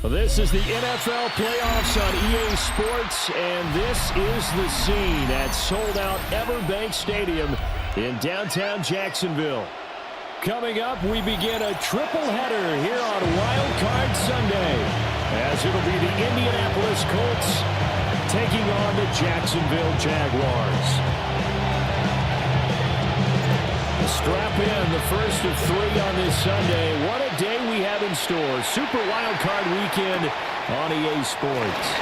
Well, this is the NFL playoffs on EA Sports, and this is the scene at sold-out Everbank Stadium in downtown Jacksonville. Coming up, we begin a triple header here on Wildcard Sunday, as it'll be the Indianapolis Colts taking on the Jacksonville Jaguars. Strap in the first of three on this Sunday. What a day we have in store. Super Wildcard Weekend on EA Sports.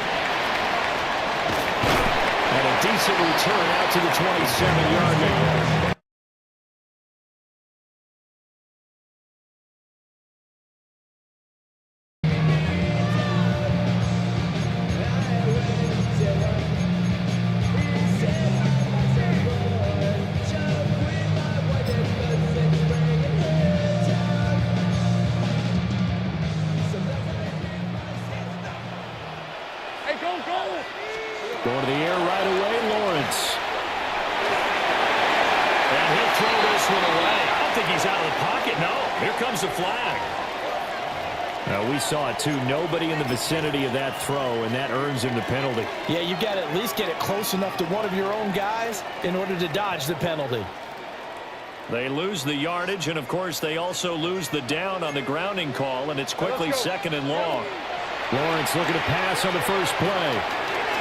And a decent return out to the 27-yard line. Going to the air right away, Lawrence. And he'll throw this one away. I don't think he's out of the pocket, no. Here comes the flag. We saw it, too. Nobody in the vicinity of that throw, and that earns him the penalty. Yeah, you've got to at least get it close enough to one of your own guys in order to dodge the penalty. They lose the yardage, and, of course, they also lose the down on the grounding call, and it's quickly second and long. Lawrence looking to pass on the first play.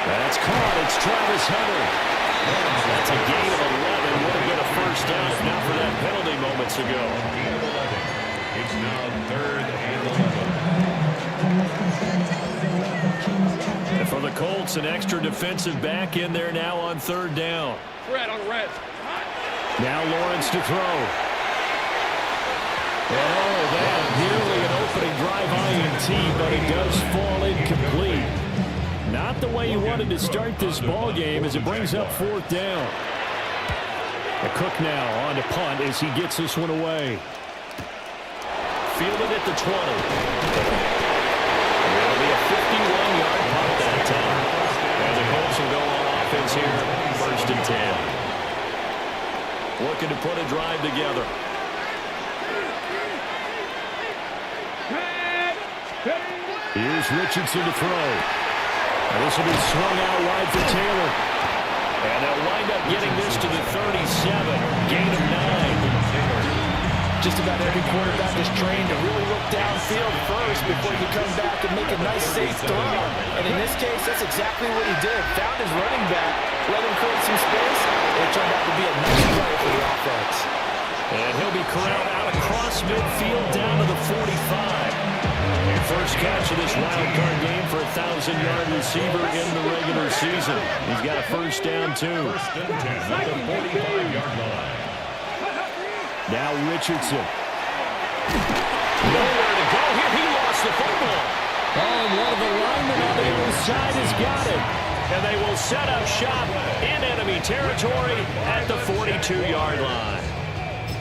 That's caught. It's Travis Hunter. That's a gain of 11. Would have been a first down if not for that penalty moments ago. It's now third and 11. And for the Colts, an extra defensive back in there now on third down. Red on red. Now Lawrence to throw. Oh, that nearly an opening drive INT, but it does fall incomplete. Not the way you wanted to start this ball game as it brings up fourth down. The Cook now on to punt as he gets this one away. Fielded at the 20. It'll be a 51-yard punt that time. And the Colts will go on offense here, first and 10. Looking to put a drive together. Here's Richardson to throw. And this will be swung out wide for Taylor. And they'll wind up getting this to the 37. Gain of 9. Just about every quarterback is trained to really look downfield first before you come back and make a nice, safe throw. And in this case, that's exactly what he did. Found his running back, let him create some space, and it turned out to be a nice play for the offense. And he'll be corralled out across midfield down to the 45. First catch of this wild card game for a 1,000-yard receiver in the regular season. He's got a first down, too. First and 10 at the 45-yard line. Now Richardson. Nowhere to go here. He lost the football. Oh, and one of the linemen on the other side has got it. And they will set up shop in enemy territory at the 42-yard line.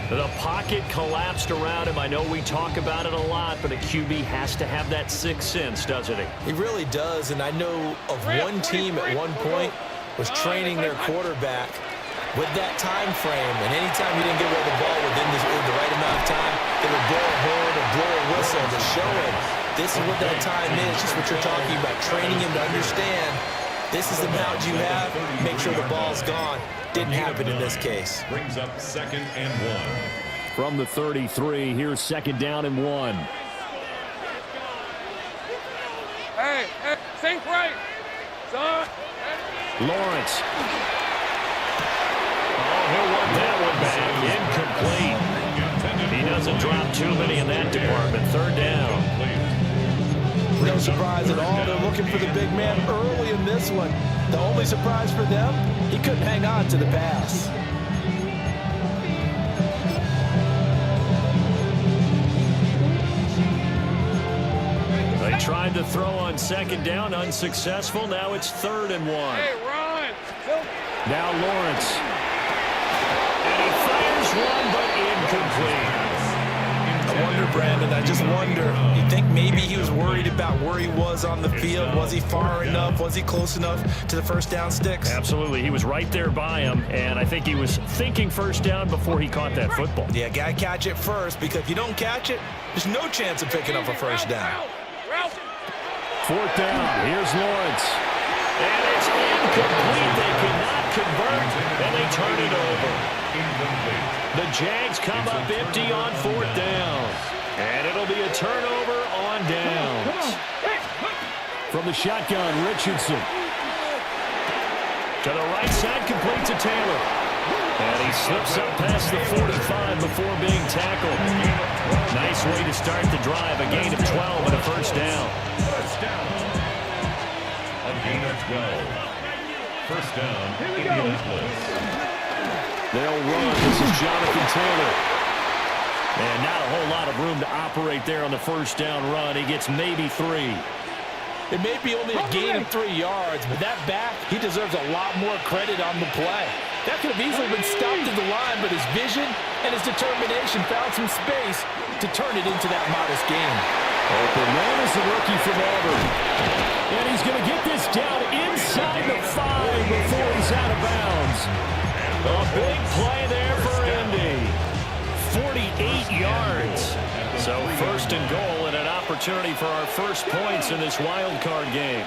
The pocket collapsed around him. I know we talk about it a lot, but a QB has to have that sixth sense, doesn't he? He really does, and I know of one team at one point was training their quarterback with that time frame, and anytime you didn't get rid of the ball within the right amount of time, they would blow a horn or blow a whistle to show him this is what that time is, just what you're talking about, training him to understand this is the amount you have, make sure the ball's gone. Didn't happen in this case. Brings up second and 1. From the 33, here's second down and 1. Hey, think right, son. Lawrence. Oh, he'll want that one back. Incomplete. He doesn't drop too many in that department. Third down. No surprise at all. They're looking for the big man early in this one. The only surprise for them, he couldn't hang on to the pass. They tried to throw on second down, unsuccessful. Now it's third and 1. Hey, Ron. Now Lawrence. And he fires one, but incomplete. I wonder, Brandon, I just wonder, you think maybe he was worried about where he was on the field? Was he far enough? Was he close enough to the first down sticks? Absolutely. He was right there by him, and I think he was thinking first down before he caught that football. Yeah, got to catch it first, because if you don't catch it, there's no chance of picking up a first down. 4th down. Here's Lawrence. And it's incomplete. They cannot convert, and they turn it over. The Jags come up empty on 4th down. And it'll be a turnover on downs. From the shotgun, Richardson. To the right side, complete to Taylor. And he slips up past the 45 before being tackled. Nice way to start the drive. A gain of 12 and a first down. First down. A gain of 12. First down, Indianapolis. They'll run. This is Jonathan Taylor. And not a whole lot of room to operate there on the first down run. He gets maybe 3. It may be only a gain of 3 yards, but that back, he deserves a lot more credit on the play. That could have easily been stopped at the line, but his vision and his determination found some space to turn it into that modest gain. Open man is the rookie from Auburn. And he's going to get this down inside the 5 before he's out of bounds. A big play there for Indy. 48 yards. So first and goal and an opportunity for our first points in this wild card game.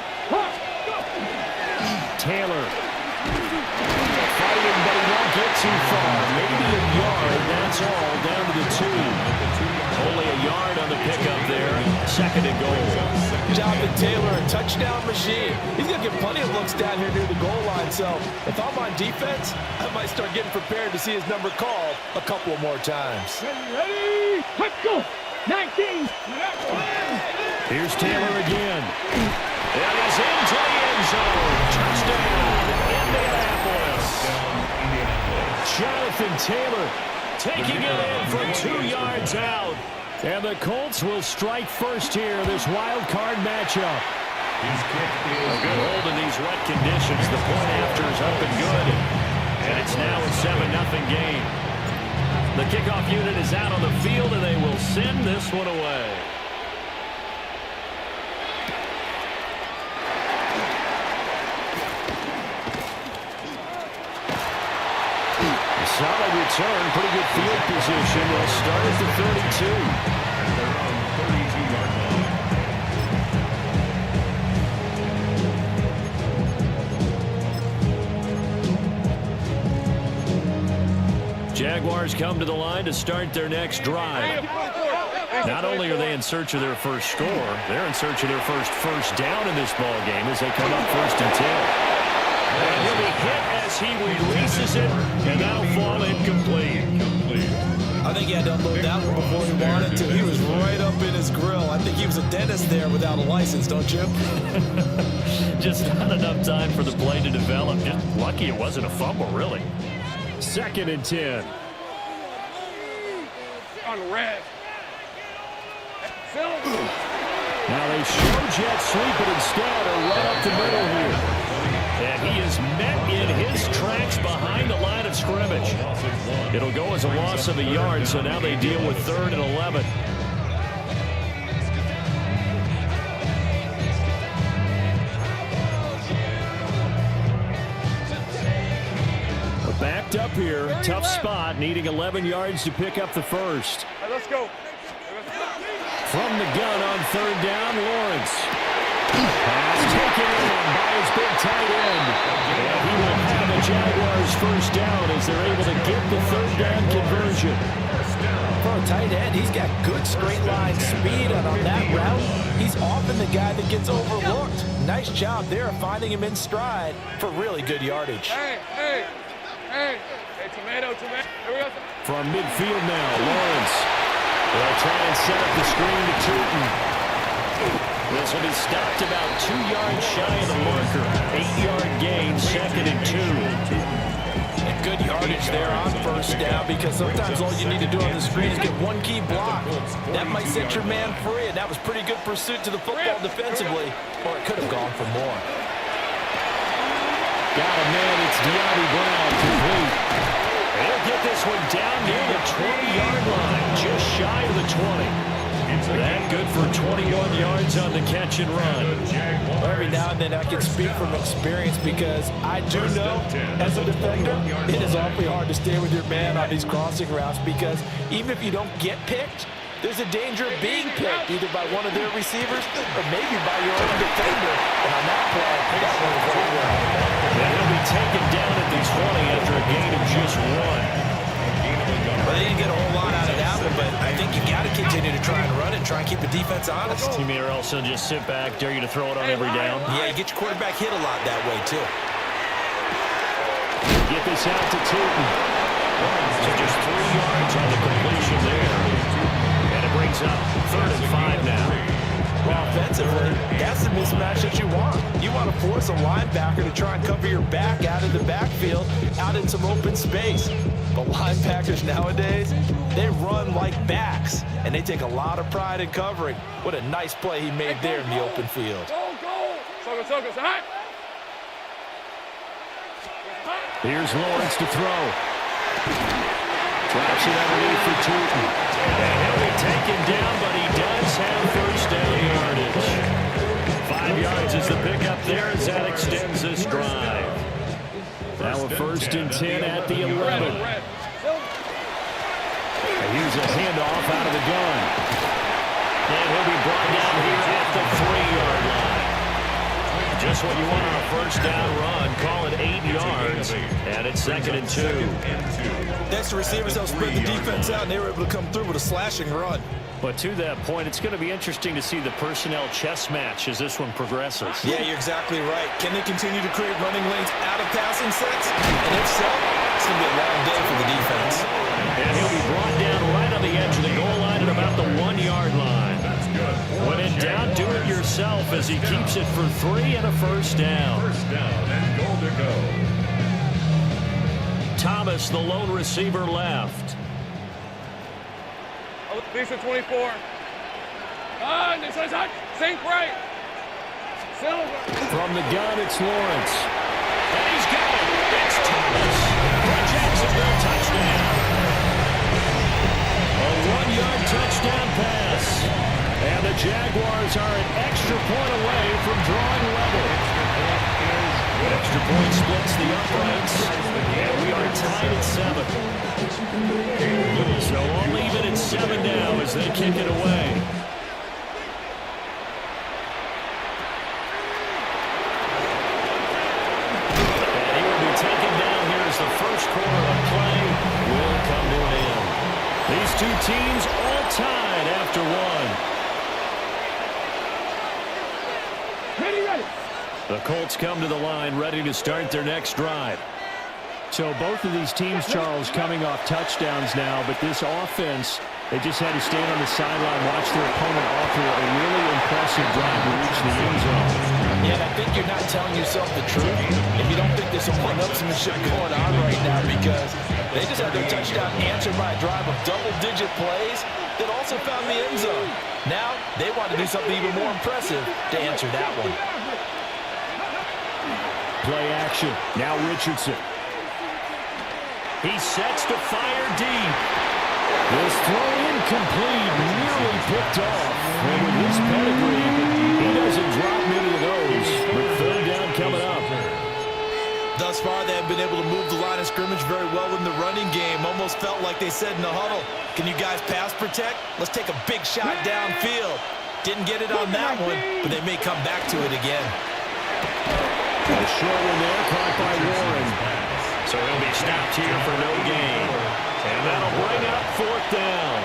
Taylor. Fighting, but he won't get too far. Maybe a yard, that's all, down to the 2. Only a yard on the pickup there. Second and goal. Jonathan Taylor, a touchdown machine. He's going to get plenty of looks down here near the goal line, so if I'm on defense, I might start getting prepared to see his number called a couple more times. Ready? Let's go. 19. Here's Taylor again. And he's into the end zone. Touchdown, Indianapolis. Jonathan Taylor taking it in from 2 yards out. And the Colts will strike first here, this wild card matchup. His kick is a good hold in these wet conditions. The point after is up and good. And it's now a 7-0 game. The kickoff unit is out on the field, and they will send this one away. Solid return, pretty good field position. They'll start at the 32. They're on the 32-yard line. Jaguars come to the line to start their next drive. Not only are they in search of their first score, they're in search of their first down in this ball game as they come up 1st and 10. And he'll be hit as he releases it, and that'll fall incomplete. I think he had to unload that one before he wanted to. He was right up in his grill. I think he was a dentist there without a license, don't you? Just not enough time for the play to develop. Just lucky it wasn't a fumble, really. 2nd and 10. On red. Now they show jet sweep, but instead are right up the middle here. And he is met in his tracks behind the line of scrimmage. It'll go as a loss of a yard, so now they deal with 3rd and 11. Backed up here, tough spot, needing 11 yards to pick up the first. Right, let's go. From the gun on 3rd down, Lawrence. Pass taken in by his big tight end. And he will have the Jaguars first down as they're able to get the 3rd down conversion. For a tight end, he's got good straight line speed, and on that route, he's often the guy that gets overlooked. Nice job there of finding him in stride for really good yardage. Hey, tomato. Here we go. From midfield now, Lawrence. They'll try and set up the screen to Tootin. This will be stopped about 2 yards shy of the marker. 8-yard gain, 2nd and 2. And good yardage there on first down, because sometimes all you need to do on the screen is get one key block. That might set your man free, and that was pretty good pursuit to the football defensively, or it could have gone for more. Got a man, it's De'Ami Brown, complete. They'll get this one down near the 20-yard line, just shy of the 20. That good for 21 yards on the catch and run. Every now and then I can speak from experience, because I do know as a defender it is awfully hard to stay with your man on these crossing routes, because even if you don't get picked, there's a danger of being picked either by one of their receivers or maybe by your own defender. And on that play, that one was right well. And he'll be taken down at the 20 after a gain of just 1. Well, they didn't get a whole lot out of that one, but I think you got to continue to try and run and try and keep the defense honest. Team here also just sit back, dare you to throw it on every down. Yeah, you get your quarterback hit a lot that way, too. Get this out to Tootin. So just 3 yards on the completion there. And it brings up 3rd and 5 now. Well, offensively, that's the mismatch that you want. You want to force a linebacker to try and cover your back out of the backfield, out in some open space. But linebackers nowadays, they run like backs, and they take a lot of pride in covering. What a nice play he made there in the open field. Here's Lawrence to throw. Drops it underneath for Tootin. And he'll be taken down, but he does have first down yardage. 5 yards is the pickup there as that extends this drive. Now a 1st and 10 at the 11. Here's a handoff out of the gun. And he'll be brought down here at the 3-yard line. Just what you want on a first down run. Call it 8 yards. And it's 2nd and 2. Next, the receivers help spread the defense out, and they were able to come through with a slashing run. But to that point, it's going to be interesting to see the personnel chess match as this one progresses. Yeah, you're exactly right. Can they continue to create running lanes out of passing sets? And if so, it's going to be a long day for the defense. And he'll be brought down right on the edge of the goal line at about the 1-yard line. When in doubt, do it yourself as he keeps it for 3 and a first down. First down and goal to go. Thomas, the lone receiver, left. Decent 24. Sink right. Silver. From the gun, it's Lawrence. And he's got it. It's Thomas. For Jacksonville, touchdown. A 1-yard touchdown pass. And the Jaguars are an extra point away from drawing level. Extra point splits the uprights. And we are tied at 7. So all even at 7 now as they kick it away. And he will be taken down here as the first quarter of play will come to an end. These two teams all tied after 1. The Colts come to the line ready to start their next drive. So both of these teams, Charles, coming off touchdowns now, but this offense, they just had to stand on the sideline, watch their opponent offer a really impressive drive to reach the end zone. Yeah, and I think you're not telling yourself the truth if you don't think there's some one-upsmanship going on right now, because they just had their touchdown answered by a drive of double-digit plays that also found the end zone. Now, they want to do something even more impressive to answer that one. Play action. Now Richardson. He sets to fire deep. This throw incomplete, nearly picked off. And with his pedigree, he doesn't drop many of those. But 3rd down coming up. Thus far, they have been able to move the line of scrimmage very well in the running game. Almost felt like they said in the huddle, can you guys pass protect? Let's take a big shot downfield. Didn't get it on that one, but they may come back to it again. A short one there, caught by Warren. So he'll be stopped here for no gain. And that'll bring up 4th down.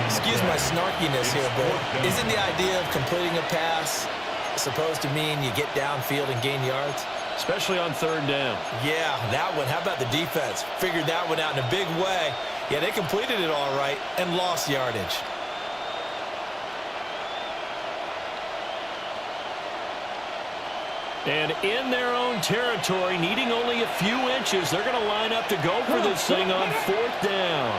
Excuse my snarkiness here, but isn't the idea of completing a pass supposed to mean you get downfield and gain yards? Especially on 3rd down. Yeah, that one. How about the defense? Figured that one out in a big way. Yeah, they completed it all right and lost yardage. And in their own territory, needing only a few inches, they're going to line up to go for this thing on 4th down.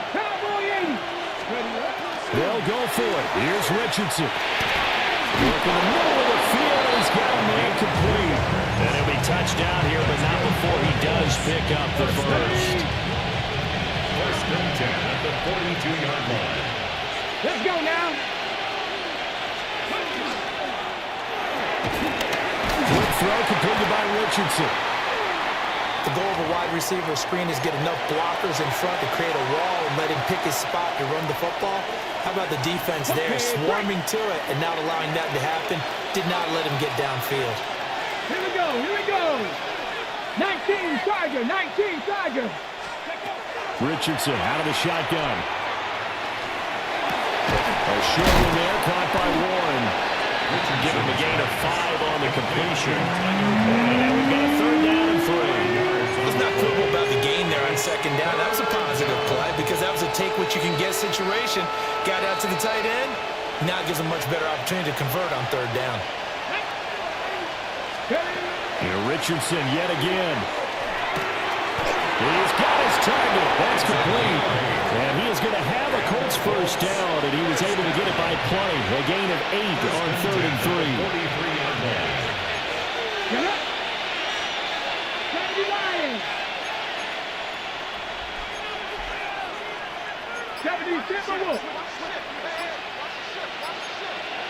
They'll go for it. Here's Richardson. Look in the middle of the field. He's got a man complete. And he'll be touched down here, but not before he does pick up the first. 1st and 10 at the 42-yard line. Let's go now. Quick throw completed by Richardson. The goal of a wide receiver screen is get enough blockers in front to create a wall and let him pick his spot to run the football. How about the defense there, swarming to it and not allowing that to happen? Did not let him get downfield. Here we go, here we go. 19 Tiger, 19 Tiger. Richardson out of the shotgun. A short one there, caught by Warren. Give him a gain of 5 on the completion. And we've got a 3rd down and 3. What's not cool about the gain there on 2nd down? That was a positive play because that was a take-what-you-can-get situation. Got out to the tight end. Now it gives him much better opportunity to convert on 3rd down. Here Richardson yet again. He's got his target. That's complete. And he is going to have a Colts first down, and he was able to get it by play. A gain of 8 on 3rd and 3. 70 Timberwolves.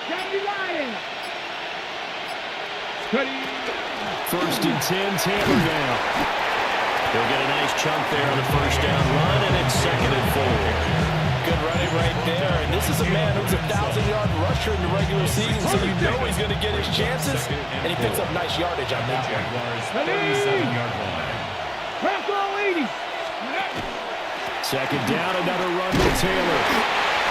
70 Lions. 1st and 10, Tampa now. They'll get a nice chunk there on the first down run, and it's 2nd and 4. Good running right there. And this is a man who's a 1,000-yard rusher in the regular season, so you know he's going to get his chances. And he picks up nice yardage on that one. 37-yard line. 2nd down, another run to Taylor.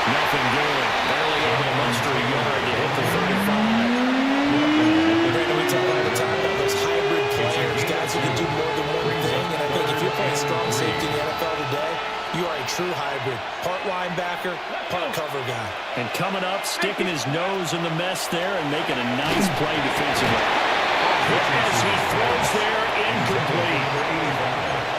Nothing good. Barely able to muster a yard to hit the 35. Brandon, we talk all the time about those hybrid players, guys who can do more than one thing. And I think if you're playing strong safety in the NFL today, you are a true hybrid. Part linebacker, part cover guy. And coming up, sticking his nose in the mess there and making a nice play defensively. As he throws there, incomplete.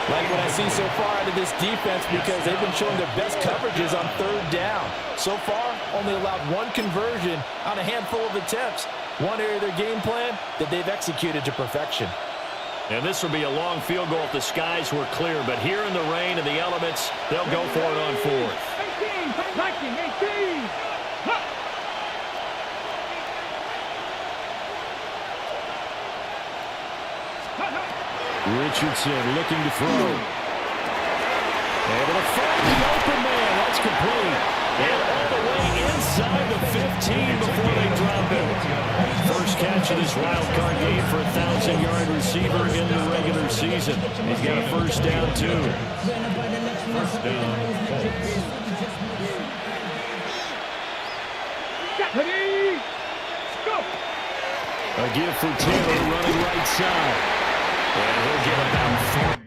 Like what I see so far out of this defense because they've been showing their best coverages on 3rd down. So far, only allowed 1 conversion on a handful of attempts. One area of their game plan that they've executed to perfection. And this will be a long field goal if the skies were clear. But here in the rain and the elements, they'll go for it on 4th. 18, 18. Richardson looking to throw. Able to find the open man. That's complete. And all the way inside the 15 before they drop it. First catch of this wild card game for a 1,000-yard receiver in the regular season. He's got a first down, too. First down, Colts. A give for Taylor running right side. And he'll get about 4.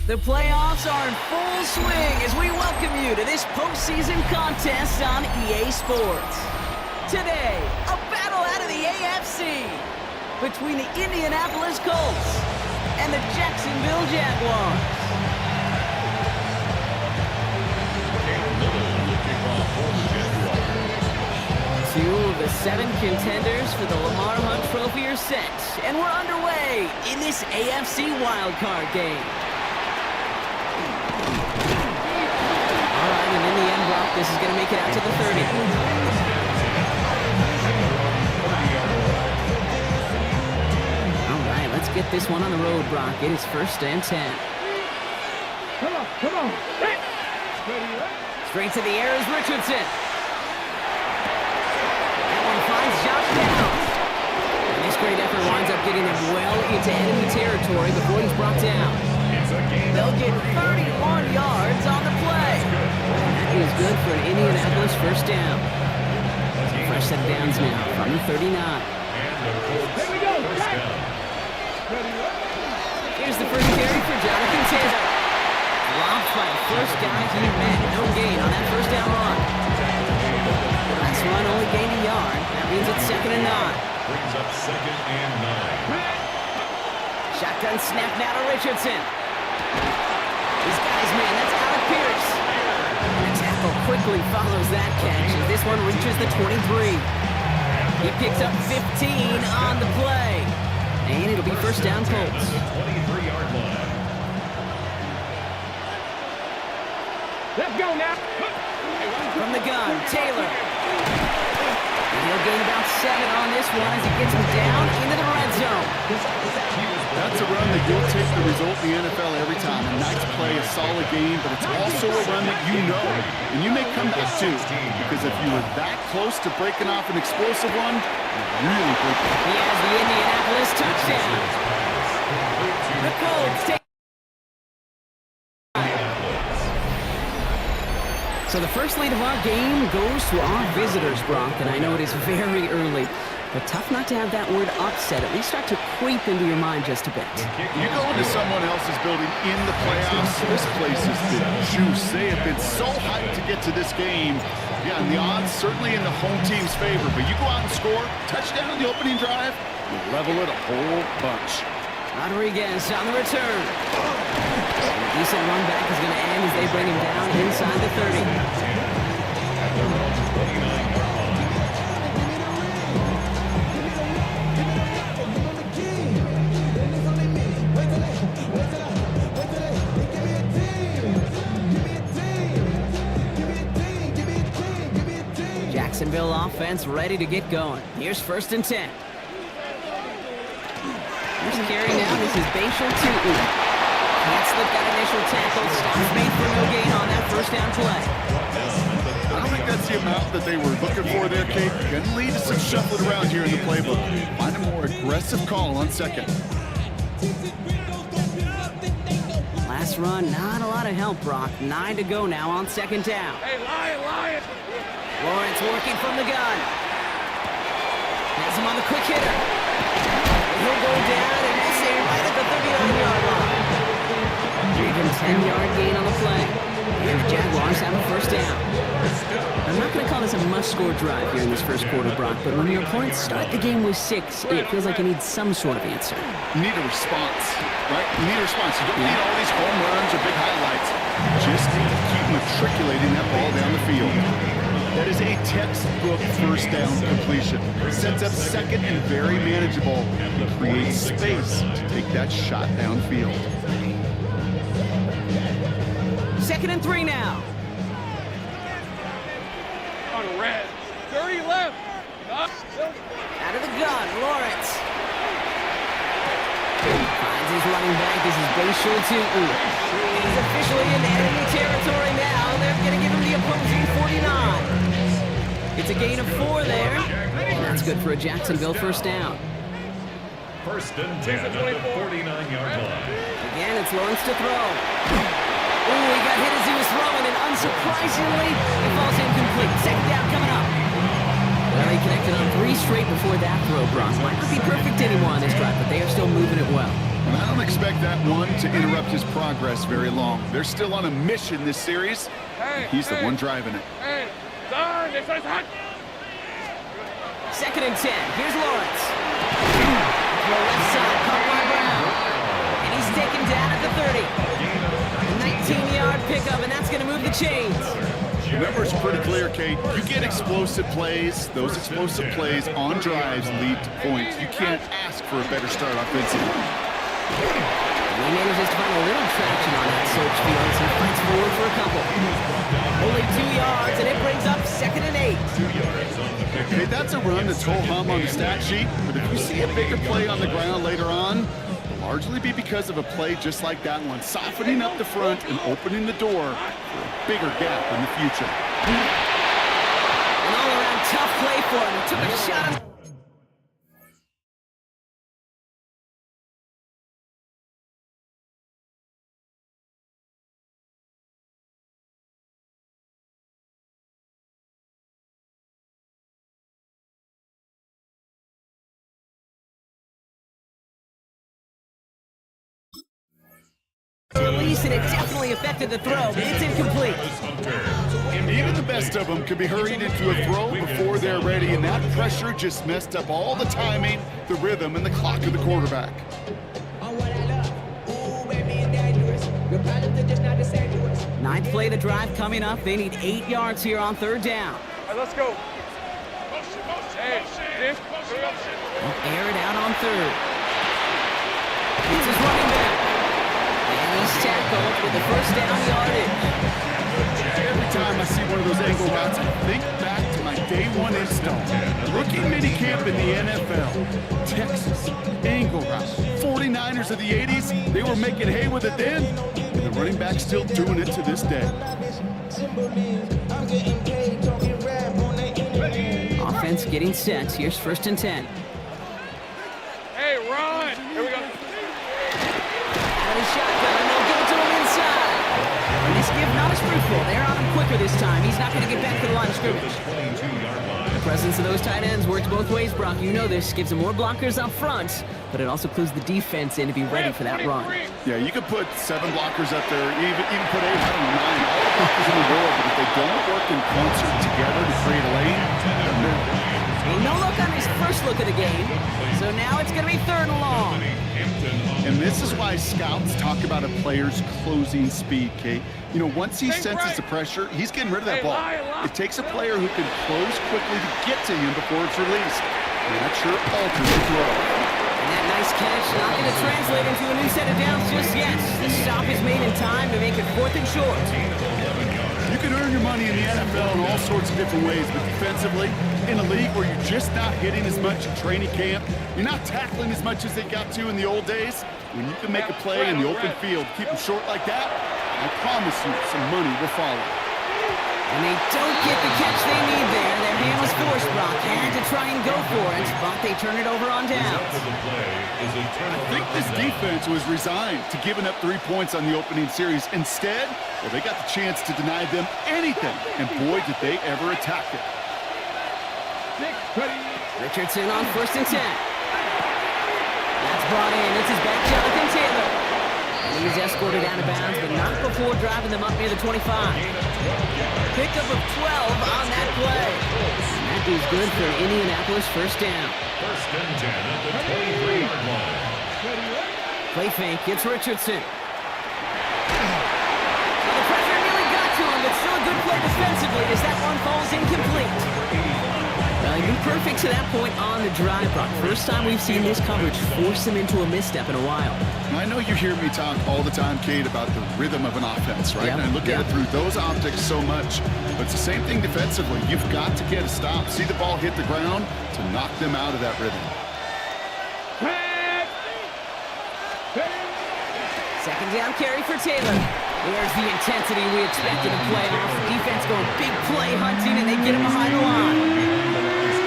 The playoffs are in full swing as we welcome you to this postseason contest on EA Sports. Today, a battle out of the AFC between the Indianapolis Colts and the Jacksonville Jaguars. Two of the 7 contenders for the Lamar Hunt Trophy are set, and we're underway in this AFC Wildcard game. And in the end, Brock, this is going to make it out to the 30. All right, let's get this one on the road, Brock. It is 1st and 10. Come on. Hey. Straight to the air is Richardson. That one finds Josh Downs. And this great effort winds up getting them well into enemy territory before he's brought down. They'll get 31 yards on the play. That is good for an Indianapolis 1st down. Fresh set of downs now from the 39. Here we go. Here's the first carry for Jonathan Taylor. Dropped by the first guy he met. No gain on that 1st down run. Last run only gained a yard. That means it's 2nd and 9. Brings up 2nd and 9. Shotgun snap now to Richardson. He's got his man. That's Alec Pierce. The tackle quickly follows that catch as this one reaches the 23. He picks up 15 on the play. And it'll be 1st down Colts. 23-yard line. Let's go now. From the gun, Taylor. And he'll gain about 7 on this one as he gets him down into the red zone. That's a run that you'll take the result in the NFL every time. A nice play, a solid game, but it's also a run that you know, and you may come back to, because if you were that close to breaking off an explosive one, you really break it. He has the Indianapolis touchdown. The Colts take. So the first lead of our game goes to our visitors, Brock, and I know it is very early. But tough not to have that word upset at least start to creep into your mind just a bit. You go into someone else's building in the playoffs, this place has been juice. They have been so hyped to get to this game. Yeah, and the odds certainly in the home team's favor. But you go out and score, touchdown on the opening drive, you level it a whole bunch. Rodriguez on the return. A decent run back is going to end as they bring him down inside the 30. Jacksonville offense ready to get going. Here's 1st and 10. Here's carry now. This is Bashal Tootin. Can't slip that initial tackle. Stops made for no gain on that 1st down play. I don't think that's the amount that they were looking for there, Kate. Going to lead to some shuffling around here in the playbook. Find a more aggressive call on 2nd. Last run, not a lot of help, Brock. 9 to go now on 2nd down. Hey, Lion. Lawrence working from the gun. Has him on the quick hitter. He'll go down and we'll say right at the 39-yard line. Even 10-yard gain on the play. And the Jaguars have a 1st down. I'm not going to call this a must-score drive here in this 1st quarter, Brock, but when your opponents start the game with 6, it feels like you need some sort of answer. You need a response, right? You need a response. You don't need all these home runs or big highlights. You just need to keep matriculating that ball down the field. That is a textbook 1st down completion. Sets up 2nd and very manageable. Creates space to take that shot downfield. 2nd and 3 now. On red. 30 left. Out of the gun, Lawrence. Finds his running back. This is Bashul Tootin. He's officially in enemy territory now. They're going to give him the opposing 49. It's a gain of 4 there. And that's good for a Jacksonville first down. First and 10 at the 49-yard line. Again, it's Lawrence to throw. Ooh, he got hit as he was throwing, and unsurprisingly, it falls incomplete. Second down coming up. Well, he connected on 3 straight before that throw, Bronx. Might not be perfect anymore on this drive, but they are still moving it well. And I don't expect that one to interrupt his progress very long. They're still on a mission this series. He's the one driving it. Second and 10. Here's Lawrence. To the left side, caught by Brown. And he's taken down at the 30. A 19-yard pickup, and that's going to move the chains. The numbers are pretty clear, Kate. You get explosive plays. Those explosive plays on drives lead to points. You can't ask for a better start offensively. He manages to find a little traction on that search field, so he fights forward for a couple. Only 2 yards, and it brings up second and 8. Okay, that's a run that's ho-hum on the stat sheet, but if you see a bigger play on the ground later on, it'll largely be because of a play just like that one, softening up the front and opening the door for a bigger gap in the future. An all-around tough play for him. He took a shot. Release, and it definitely affected the throw, but it's incomplete. Even the best of them could be hurried into a throw before they're ready, and that pressure just messed up all the timing, the rhythm, and the clock of the quarterback. Ninth play of the drive coming up. They need 8 yards here on third down. All right, let's go. They'll air it out on third. It's his running back. And he's tackled with the first down yardage. Every time I see one of those angle routes, I think back to my day one install. Rookie minicamp in the NFL. Texas, angle route. 49ers of the 80s, they were making hay with it then. And the running back's still doing it to this day. Offense getting set. Here's first and 10. Hey, run! Here we go. Out of shotgun, and they'll give it to him inside. And this give not as fruitful. They're on him quicker this time. He's not going to get back to the line of scrimmage. The presence of those tight ends works both ways, Brock. You know this. Gives them more blockers up front, but it also clues the defense in to be ready for that run. Yeah, you could put 7 blockers up there, even put 8, I don't know, 9, all the blockers in the world, but if they don't work in concert together to create a lane, no look on his first look of the game, so now it's going to be third and long. And this is why scouts talk about a player's closing speed, Kate. You know, once he senses the pressure, he's getting rid of that ball. It takes a player who can close quickly to get to him before it's released. And that sure alters the throw. And that nice catch not going to translate into a new set of downs just yet. The stop is made in time to make it fourth and short. You can earn your money in the NFL in all sorts of different ways, but defensively, in a league where you're just not hitting as much in training camp, you're not tackling as much as they got to in the old days, when you can make a play in the open field, keep them short like that, I promise you some money will follow. And they don't get the catch they need there. Their hand was forced, Brock. Had to try and go for it, but they turn it over on downs. I think this defense was resigned to giving up 3 points on the opening series. Instead, well, they got the chance to deny them anything, and boy, did they ever attack it. Richardson on first and 10. That's brought in. It's his back, Jonathan Taylor. And he's escorted out of bounds, but not before driving them up near the 25. Pickup of 12 on that play. And that is good for Indianapolis first down. First and 10 at the 23-yard line. Play fake. It's Richardson. Well, the pressure nearly got to him, but still a good play defensively as that one falls incomplete. Well, he They've been perfect to that point on the drive, Brock. First time we've seen this coverage force them into a misstep in a while. I know you hear me talk all the time, Kate, about the rhythm of an offense, right? Yep. And I look at it through those optics so much. But it's the same thing defensively. You've got to get a stop, see the ball hit the ground to knock them out of that rhythm. Second down carry for Taylor. There's the intensity we expected in playoffs. Defense going big play hunting, and they get him behind the line.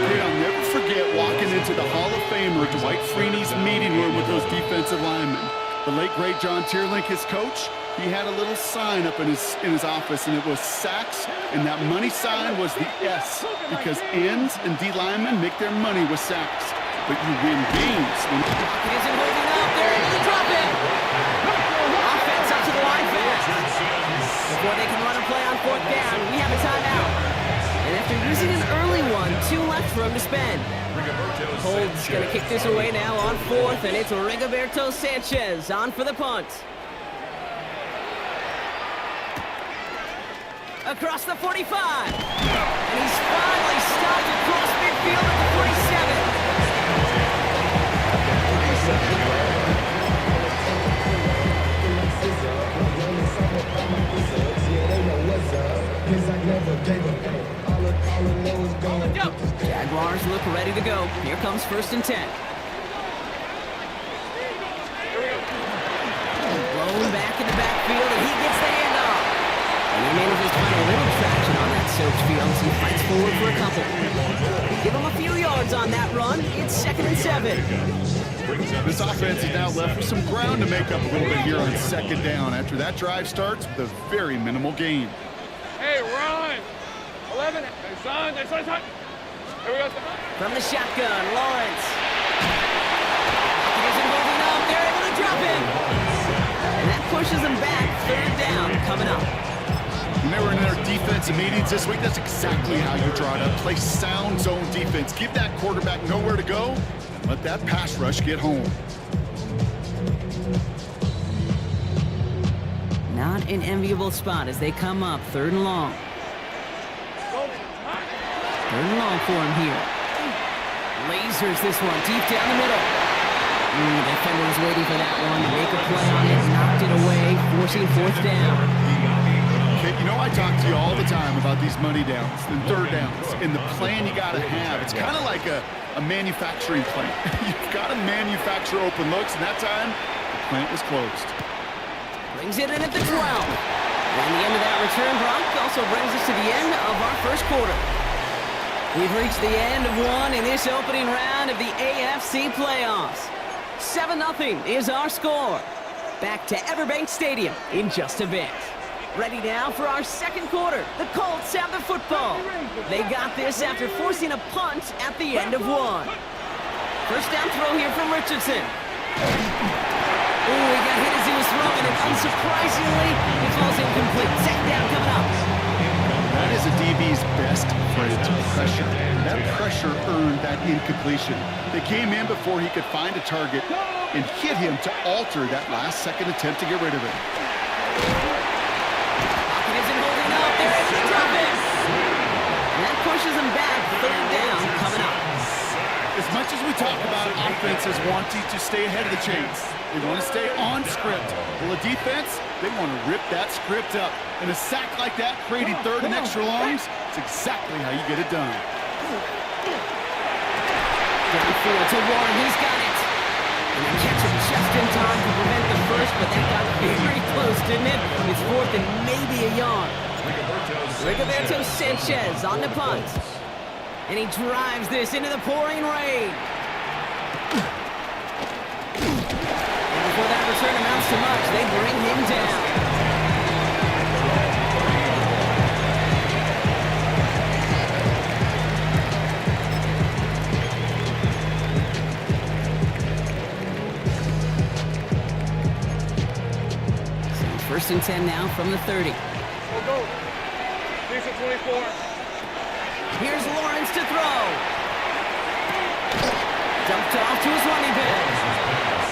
Kate, I'll never forget walking into the Hall of Famer Dwight Freeney's meeting room with those defensive linemen. The late, great John Tierlink, his coach, he had a little sign up in his office, and it was sacks, and that money sign was the S, because ends and D linemen make their money with sacks. But you win games when... He isn't holding up. They're able to drop it. Offense up to the line fast. Before they can run a play on fourth down, we have a timeout. And after using an early one, 2 left for him to spend. Colts going to kick this away now on fourth, and it's Rigoberto Sanchez on for the punt. Across the 45. And he's finally stopped across midfield at the 47. Jaguars look ready to go. Here comes 1st and 10. Blown back in the backfield, and he gets the handoff. And he manages to find a little traction on that search field, so he fights forward for a couple. Give him a few yards on that run. It's 2nd and 7. This offense is now left with some ground to make up a little bit here on 2nd down after that drive starts with a very minimal gain. Hey, run! 11. Hey, son. Hey, son. Here we go, son. From the shotgun, Lawrence. He isn't moving up. They're able to drop him. And that pushes them back. 3rd down coming up. When they were in their defensive meetings this week, that's exactly how you draw it up. Play sound zone defense. Give that quarterback nowhere to go. Let that pass rush get home. Not an enviable spot as they come up 3rd and long. 3rd and long for him here. Lasers this one deep down the middle. The defender was waiting for that one to make a play on it. Knocked it away, forcing 4th down. Okay, you know I talk to you all the time about these money downs and 3rd downs and the plan you got to have. It's kind of like a manufacturing plant. You've got to manufacture open looks, and that time the plant was closed. Brings it in at the 12. And the end of that return, Brock, also brings us to the end of our 1st quarter. We've reached the end of one in this opening round of the AFC playoffs. 7-0 is our score. Back to Everbank Stadium in just a bit. Ready now for our 2nd quarter. The Colts have the football. They got this after forcing a punt at the end of one. 1st down throw here from Richardson. He got hit as he was throwing, and unsurprisingly, it falls incomplete. 2nd down coming up. That is a DB's best friend, pressure. That pressure earned that incompletion. They came in before he could find a target and hit him to alter that last-second attempt to get rid of it. Pocket isn't holding up. They're able to drop it. And that pushes him back. 3rd down coming up. As much as we talk about offenses wanting to stay ahead of the chains, they want to stay on script. Well, the defense, they want to rip that script up. And a sack like that, creating 3rd and extra longs, it's exactly how you get it done. Downfield to Warren, he's got it. And they catch him just in time to prevent the first, but that got very close, didn't it? It's 4th and maybe a yard. Rigoberto Sanchez on the punt. And he drives this into the pouring rain. And before that return amounts to much, they bring him down. So 1st and 10 now from the 30. We'll go. Decent 24. Here's Lawrence to throw. Dumped off to his running back.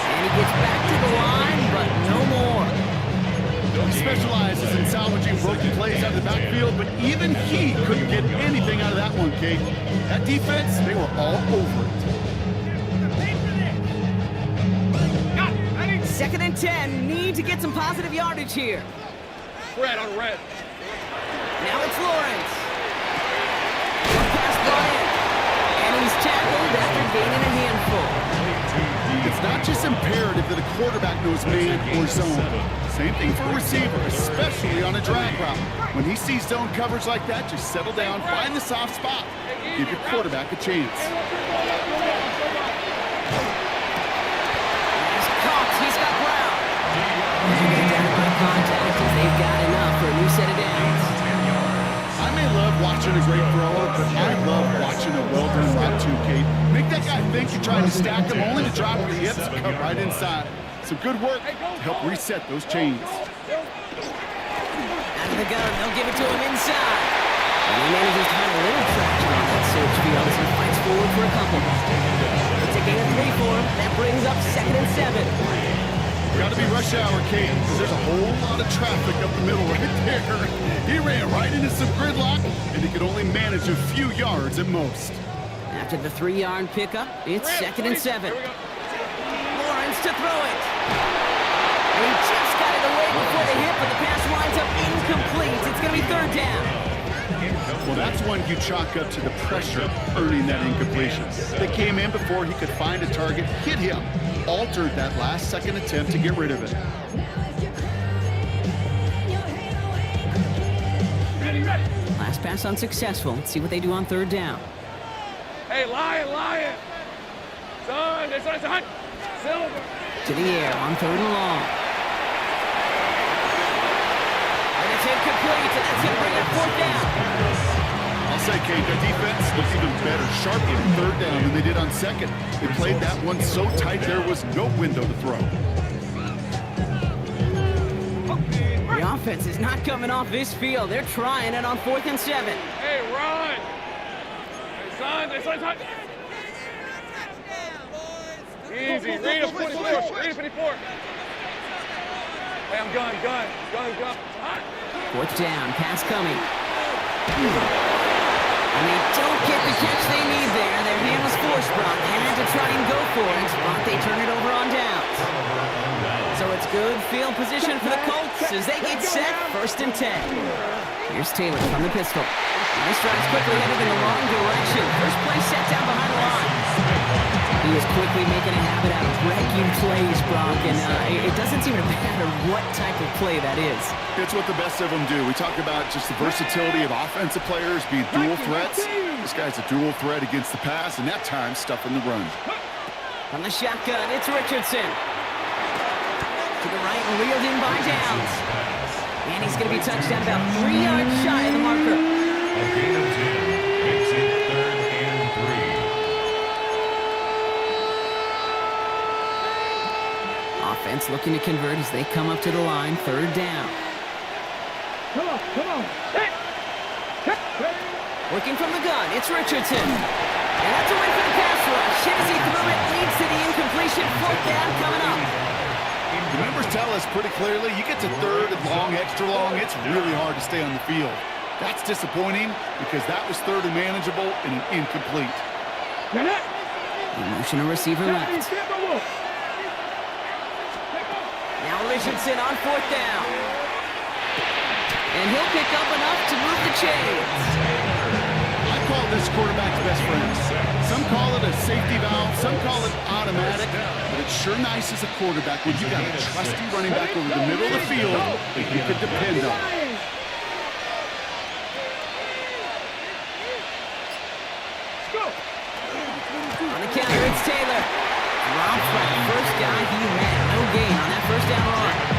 And he gets back to the line, but no more. specializes in salvaging broken plays out of the backfield, but even he couldn't get anything out of that one, Kate. That defense, they were all over it. 2nd and 10. Need to get some positive yardage here. Red on red. Now it's Lawrence. Pass brought in. And he's tackled after gaining a handful. It's not just imperative that a quarterback knows man or zone. Same thing for a receiver, especially on a drag route. When he sees zone coverage like that, just settle down, find the soft spot. Give your quarterback a chance. He's got Brown. Down by contact as they've got enough for a new set of downs. I may love watching a great thrower, but I love watching a well-done route too, Kate. Make that guy think you're trying to stack him, only to drop the hips and cut right inside. Some good work to help reset those chains. Out of the gun, they'll give it to him inside. And he manages to find a little traction on that search field as he fights forward for a couple. It's a gain of 3 for him. That brings up 2nd and 7. Got to be rush hour, Kate, because there's a whole lot of traffic up the middle right there. He ran right into some gridlock, and he could only manage a few yards at most. After the 3-yard pickup, it's 2nd and 7. Lawrence to throw it. And he just got it away before the hit, but the pass winds up incomplete. It's going to be 3rd down. Well, that's one you chalk up to the pressure earning that incompletion. They came in before he could find a target, hit him, altered that last second attempt to get rid of it. Last pass unsuccessful. Let's see what they do on 3rd down. Hey, Lion. Son, it's a hunt. Silver. To the air on 3rd and long. And it's incomplete, and that's going to bring up 4th down. I'll say, Kate, their defense looks even better, sharper on 3rd down than they did on 2nd. They played that one so tight there was no window to throw. The offense is not coming off this field. They're trying it on 4th and 7. Hey, run. Hey, son, it's hot. Easy. Read a 54. Hey, I'm gun. Hot. 4th down, pass coming. And they don't get the catch they need there. Their hand was forced, Brock. They had to try and go for it, but they turn it over on downs. So it's good field position for the Colts as they get set, 1st and 10. Here's Taylor from the pistol. And this drive's quickly headed in the wrong direction. First play set down behind the line. He is quickly making a habit out of breaking plays, Brock, and it doesn't seem to matter what type of play that is. It's what the best of them do. We talk about just the versatility of offensive players being dual threats. This guy's a dual threat against the pass, and that time stuffing the run. From the shotgun, it's Richardson. To the right and reeled in by Downs. And he's going to be touched down about 3 yards shy of the marker. A gain of 10 makes it 3rd and 3. Offense looking to convert as they come up to the line, 3rd down. Come on. Hey. Working from the gun, it's Richardson. And that's a win for the pass rush. Hit as he threw it, leads to the incompletion. 4th down coming up. The numbers tell us pretty clearly, you get to 3rd and long, extra long, it's really hard to stay on the field. That's disappointing because that was 3rd and manageable and an incomplete. Motion a receiver left. Now Richardson on 4th down. And he'll pick up enough to move the chains. I call this quarterback's best friend. Some call it a safety valve, some call it automatic, but it's sure nice as a quarterback when you got a trusty running back over the middle of the field that you could depend on. On the counter, it's Taylor. Drops by the first guy he had. No gain on that 1st down run.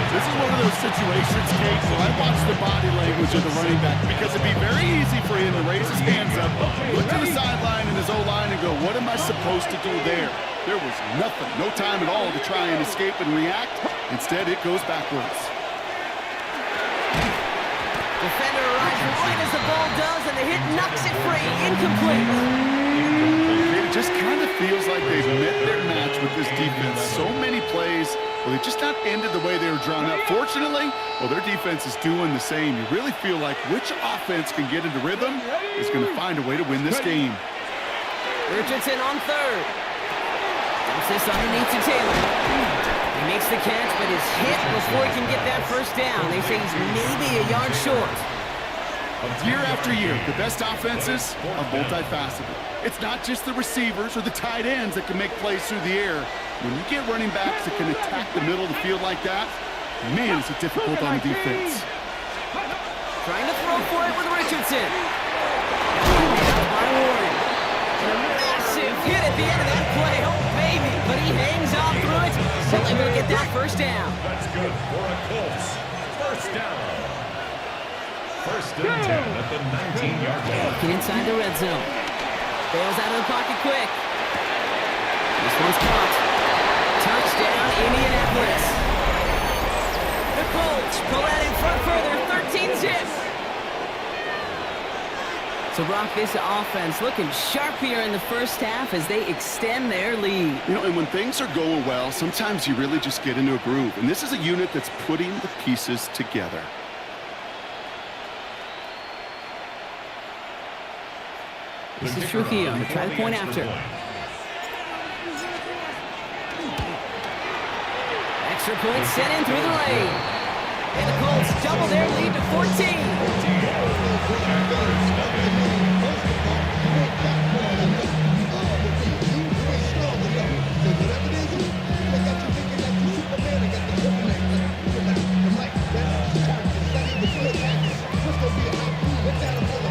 This is one of those situations, Kate, where I watch the body language of the running back because it'd be very easy for him to raise his hands up, look to the sideline in his O-line and go, what am I supposed to do there? There was nothing, no time at all to try and escape and react. Instead, it goes backwards. Defender arrives right as the ball does, and the hit knocks it free. Incomplete. it just kind of feels like they've met their match with this defense. So many plays, well, they just not ended the way they were drawn up. Fortunately, well, their defense is doing the same. You really feel like which offense can get into rhythm is going to find a way to win this game. Richardson on third. Dumps this underneath to Taylor. He makes the catch, but is hit before he can get that first down. They say he's maybe a yard short. Year after year, the best offenses are multifaceted. It's not just the receivers or the tight ends that can make plays through the air. When you get running backs that can attack the middle of the field like that, man, is it difficult on the defense. Trying to throw for it with Richardson. By Warren. And a massive hit at the end of that play. Oh, baby. But he hangs on through it. Still able to get that first down. That's good for a Colts. First down. First and 10 at the 19-yard line. Looking inside the red zone. Bails out of the pocket quick. This one's caught. Touchdown, Indianapolis. The Colts pull out in front further, 13-zip. So, Brock, this offense looking sharp here in the first half as they extend their lead. You know, and when things are going well, sometimes you really just get into a groove. And this is a unit that's putting the pieces together. This is Trujillo to try the point after. Extra point sent in through the lane. And the Colts double their lead to 14.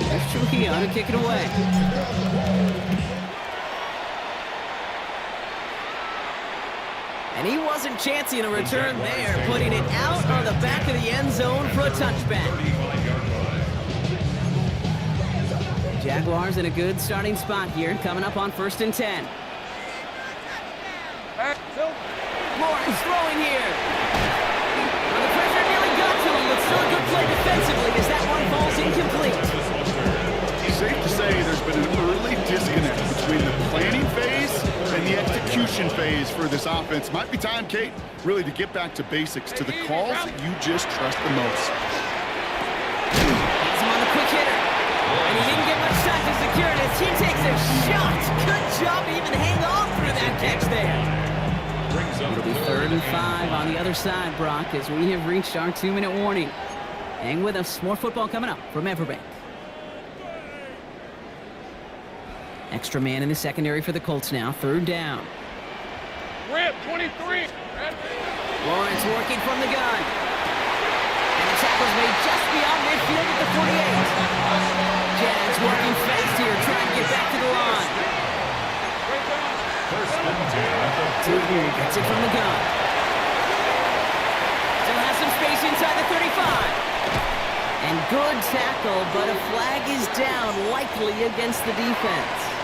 There's Trujillo to kick it away. And he wasn't chancing a return there, putting it out on the back of the end zone for a touchback. Jaguars in a good starting spot here, coming up on 1st and 10. Lawrence throwing here. Well, the pressure nearly got to him, but still a good play defensively as that one falls incomplete. Safe to say there's been an early disconnect between the planning phase and the execution phase for this offense. Might be time, Kate, really to get back to basics, to the calls that you just trust the most. Has him on the quick hitter. And he didn't get much time to secure it as he takes a shot. Good job to even hang on through that catch there. It'll be 3rd and 5 on the other side, Brock, as we have reached our 2-minute warning. Hang with us. More football coming up from Everbank. Extra man in the secondary for the Colts now. 3rd down. Rip, 23. Lawrence working from the gun. And the tackle's made just beyond midfield at the 48. Jags working fast here, trying to get back to the line. First and 10 at the 38. Gets it from the gun. Still has some space inside the 35. And good tackle, but a flag is down, likely against the defense.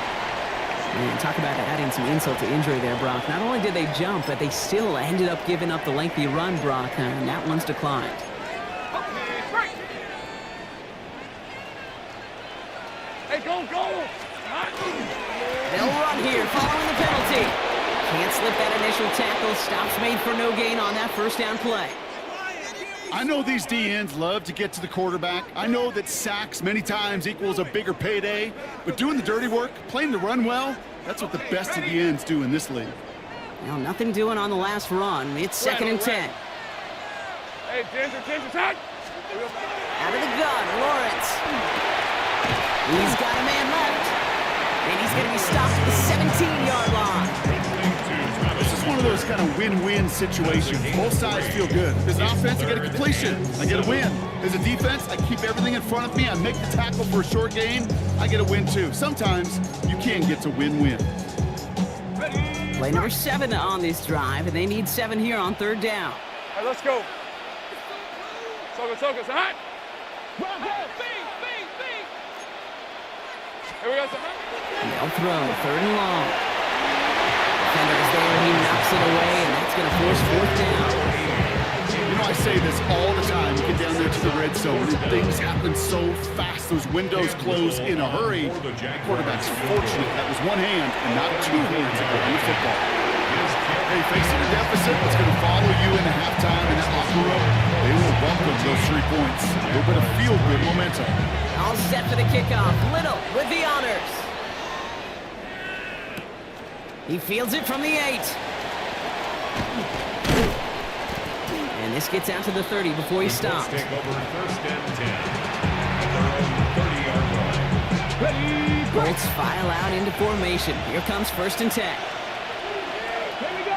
Man, talk about adding some insult to injury there, Brock. Not only did they jump, but they still ended up giving up the lengthy run, Brock, and that one's declined. Hey, go! They'll run here, following the penalty. Can't slip that initial tackle. Stops made for no gain on that first down play. I know these DNs love to get to the quarterback. I know that sacks many times equals a bigger payday, but doing the dirty work, playing the run well, that's what the best of the ends do in this league. Well, nothing doing on the last run. It's 2nd and 10. Hey, Ginger, tight. Out of the gun, Lawrence. He's got a man left. And he's going to be stopped at the 17-yard line. This is one of those kind of win-win situations. Both sides feel good. As an offense, I get a completion. I get a win. As a defense, I keep everything in front of me. I make the tackle for a short gain. I get a win, too. Sometimes you can get to win-win. Play number 7 on this drive, and they need 7 here on 3rd down. All right, let's go. Soka, hot. Here we go, They'll throw, 3rd and long. Defender is there, he knocks it away, and that's going to force 4th down. You know, I say this all the time. You get down there to the red zone, and things happen so fast. Those windows close in a hurry. Quarterback's fortunate that was one hand and not two hands that were on the football. Hey, facing a deficit that's going to follow you into halftime in that locker room, they will welcome those 3 points. A little bit of feel-good momentum. All set for the kickoff. Little with the honors. He fields it from the 8. And this gets out to the 30 before he stops. Take over first and 10 at their own 30-yard line. Colts file out into formation. Here comes first and 10. Here we go.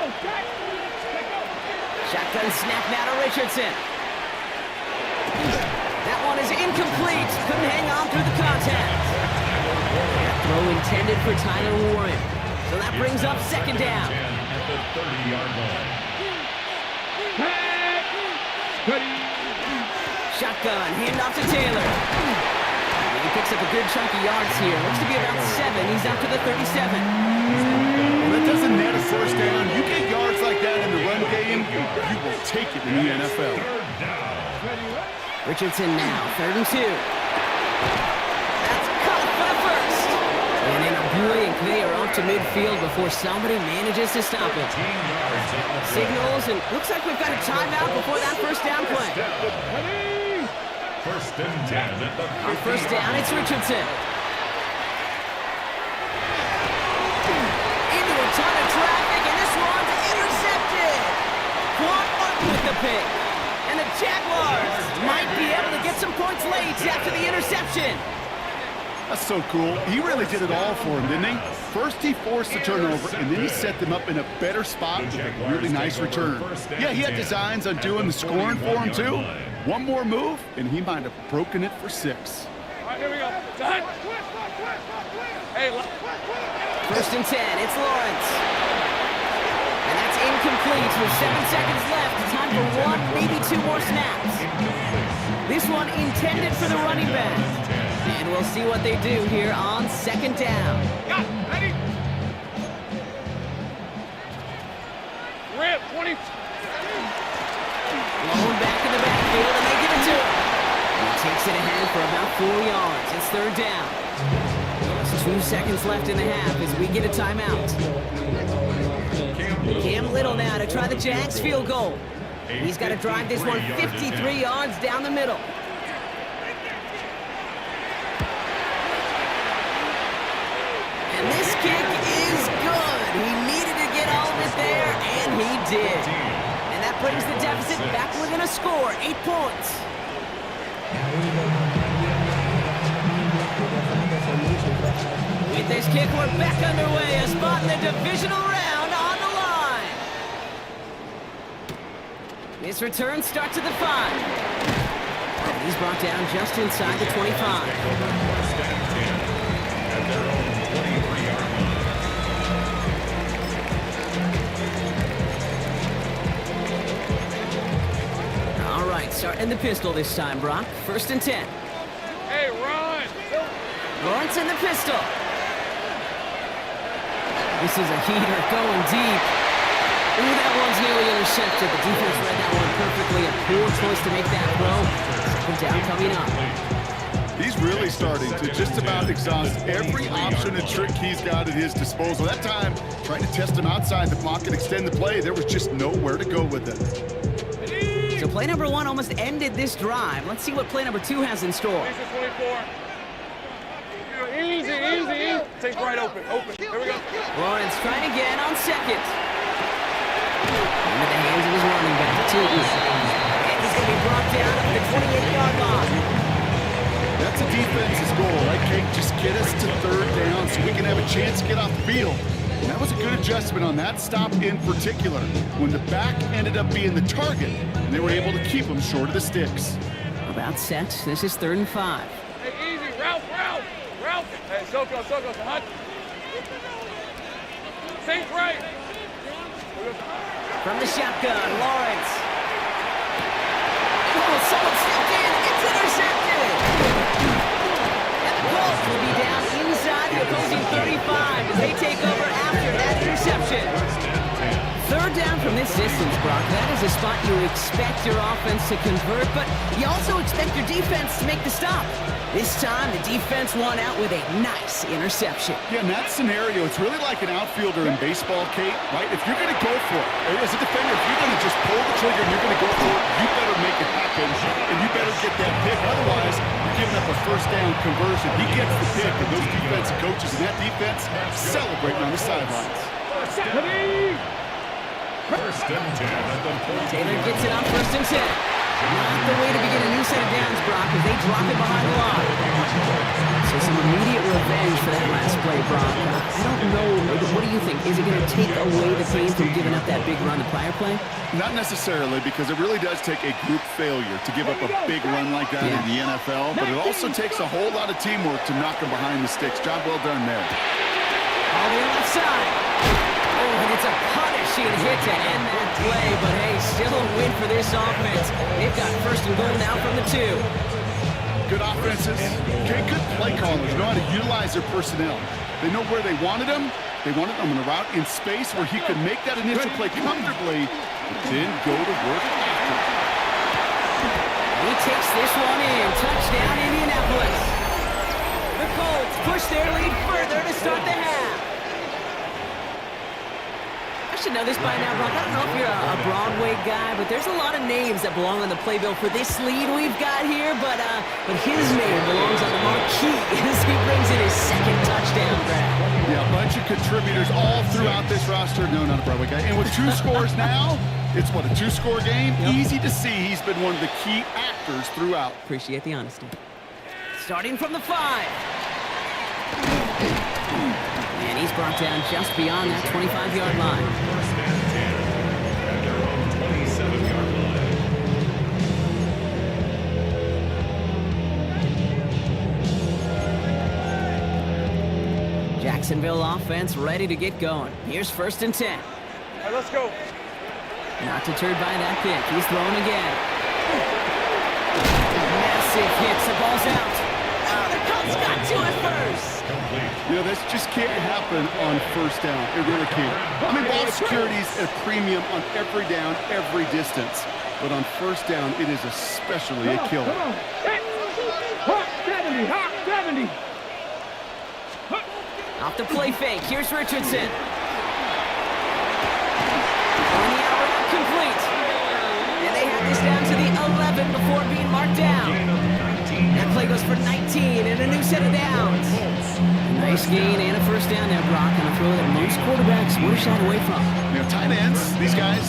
Shotgun snap now to Richardson. That one is incomplete. Couldn't hang on through the contact. Throw intended for Tyler Warren. So that brings up second down. At the 30-yard line. Shotgun, handoff to Taylor. He picks up a good chunk of yards here. Looks to be about 7. He's out to the 37. Well, that doesn't net a first down. You get yards like that in the run game, you will take it in the NFL. Richardson now, 3rd and 2. That's caught for the first. And in a blink, they are off to midfield before somebody manages to stop it. Signals, and looks like we've got a timeout before that first down play. First and 10 at the 50. On first down, it's Richardson. Into a ton of traffic, and this one's intercepted. Caught up with the pick. And the Jaguars might be able to get some points late after the interception. That's so cool. He really did it all for him, didn't he? First he forced the turnover, and then he set them up in a better spot with a really nice return. Yeah, he had designs on doing the scoring for him, too. One more move, and he might have broken it for 6. All right, here we go. Done. Hey, First and 10, it's Lawrence. And that's incomplete with 7 seconds left. Time for 1, maybe 2 more snaps. This one intended for the running back. And we'll see what they do here on second down. got it. Ready? Rip, 20. Blown back in the backfield, and they give it to him. He takes it ahead for about 4 yards. It's 3rd down. There's 2 seconds left in the half as we get a timeout. Cam Little now to try the Jags field goal. He's got to drive this one 53 yards down the middle. And this kick is good. He needed to get all of it there, and he did. And that brings the deficit back within a score, 8 points. With this kick, we're back underway. A spot in the divisional round on the line. This return starts at the 5. And he's brought down just inside the 25. First and 10 at their own 23-yard line. All right, starting the pistol this time, Brock. First and 10. Hey, run. Lawrence in the pistol. This is a heater going deep. Ooh, that one's nearly intercepted. The defense read that one perfectly. A poor choice to make that throw. Second down coming up. He's really starting to just about exhaust every option and trick he's got at his disposal. That time, trying to test him outside the pocket, extend the play, there was just nowhere to go with it. So play number 1 almost ended this drive. Let's see what play number 2 has in store. 24. Easy, easy, easy. Take right open. Here we go. Lawrence trying again on second. Into the hands of his running back, too. And he's going to be brought down at the 28-yard line. That's a defense's goal, right, Kate? Just get us to 3rd down so we can have a chance to get off the field. And that was a good adjustment on that stop in particular, when the back ended up being the target, and they were able to keep him short of the sticks. About set. This is 3rd and 5. Hey, easy. Ralph. Hey, Soko. Hunt. Think right. From the shotgun, Lawrence. Oh, someone stepped in. It's intercepted. And the Colts will be down inside the opposing 35 as they take over after that interception. 3rd down from this distance, Brock, that is a spot you expect your offense to convert, but you also expect your defense to make the stop. This time, the defense won out with a nice interception. Yeah, in that scenario, it's really like an outfielder in baseball, Kate, right? If you're going to go for it, as a defender, if you're going to just pull the trigger and you're going to go for it, you better make it happen, and you better get that pick. Otherwise, you're giving up a first down conversion. He gets the pick, and those defensive coaches and that defense celebrating on the sidelines. First and 10 at the 14. Taylor gets it on 1st and 10. Not the way to begin a new set of downs, Brock, as they drop it behind the line. So some immediate revenge for that last play, Brock. I don't know. What do you think? Is it going to take away the pain from giving up that big run the prior play? Not necessarily, because it really does take a group failure to give up a big run like that in the NFL, but it also takes a whole lot of teamwork to knock them behind the sticks. Job well done there. All the left side. Oh, and it's a punishing hit to end that play, but hey, still a win for this offense. They've got 1st and goal now from the 2. Good offenses. Okay, good play callers know how to utilize their personnel. They know where they wanted him. They wanted him in a route in space where he could make that initial play comfortably, then go to work after. He takes this one in. Touchdown, Indianapolis. The Colts push their lead further to start the half. I should know this by now, Brock. I don't know if you're a Broadway guy, but there's a lot of names that belong on the playbill for this lead we've got here, but his name belongs on the marquee as he brings in his 2nd touchdown grab. Yeah, a bunch of contributors all throughout this roster. No, not a Broadway guy. And with 2 scores now, it's what, a 2-score game? Yep. Easy to see he's been one of the key actors throughout. Appreciate the honesty. Starting from the 5. And he's brought down just beyond that 25-yard line. First and 10 at their own 27-yard line. Jacksonville offense ready to get going. Here's 1st and 10. All right, let's go. Not deterred by that pick. He's throwing again. Massive hits. The ball's out. Oh, the Colts got to it first. You know, this just can't happen on 1st down. It really can't. I mean, ball security's a premium on every down, every distance. But on 1st down, it is especially a killer. Come on. Hot 70, hot 70. Off the play fake. Here's Richardson. On the out route, complete. And they have this down to the 11 before being marked down. That play goes for 19 and a new set of downs. Nice gain and a 1st down there, Brock, on a throw that most quarterbacks would have shied away from. You know, tight ends, these guys,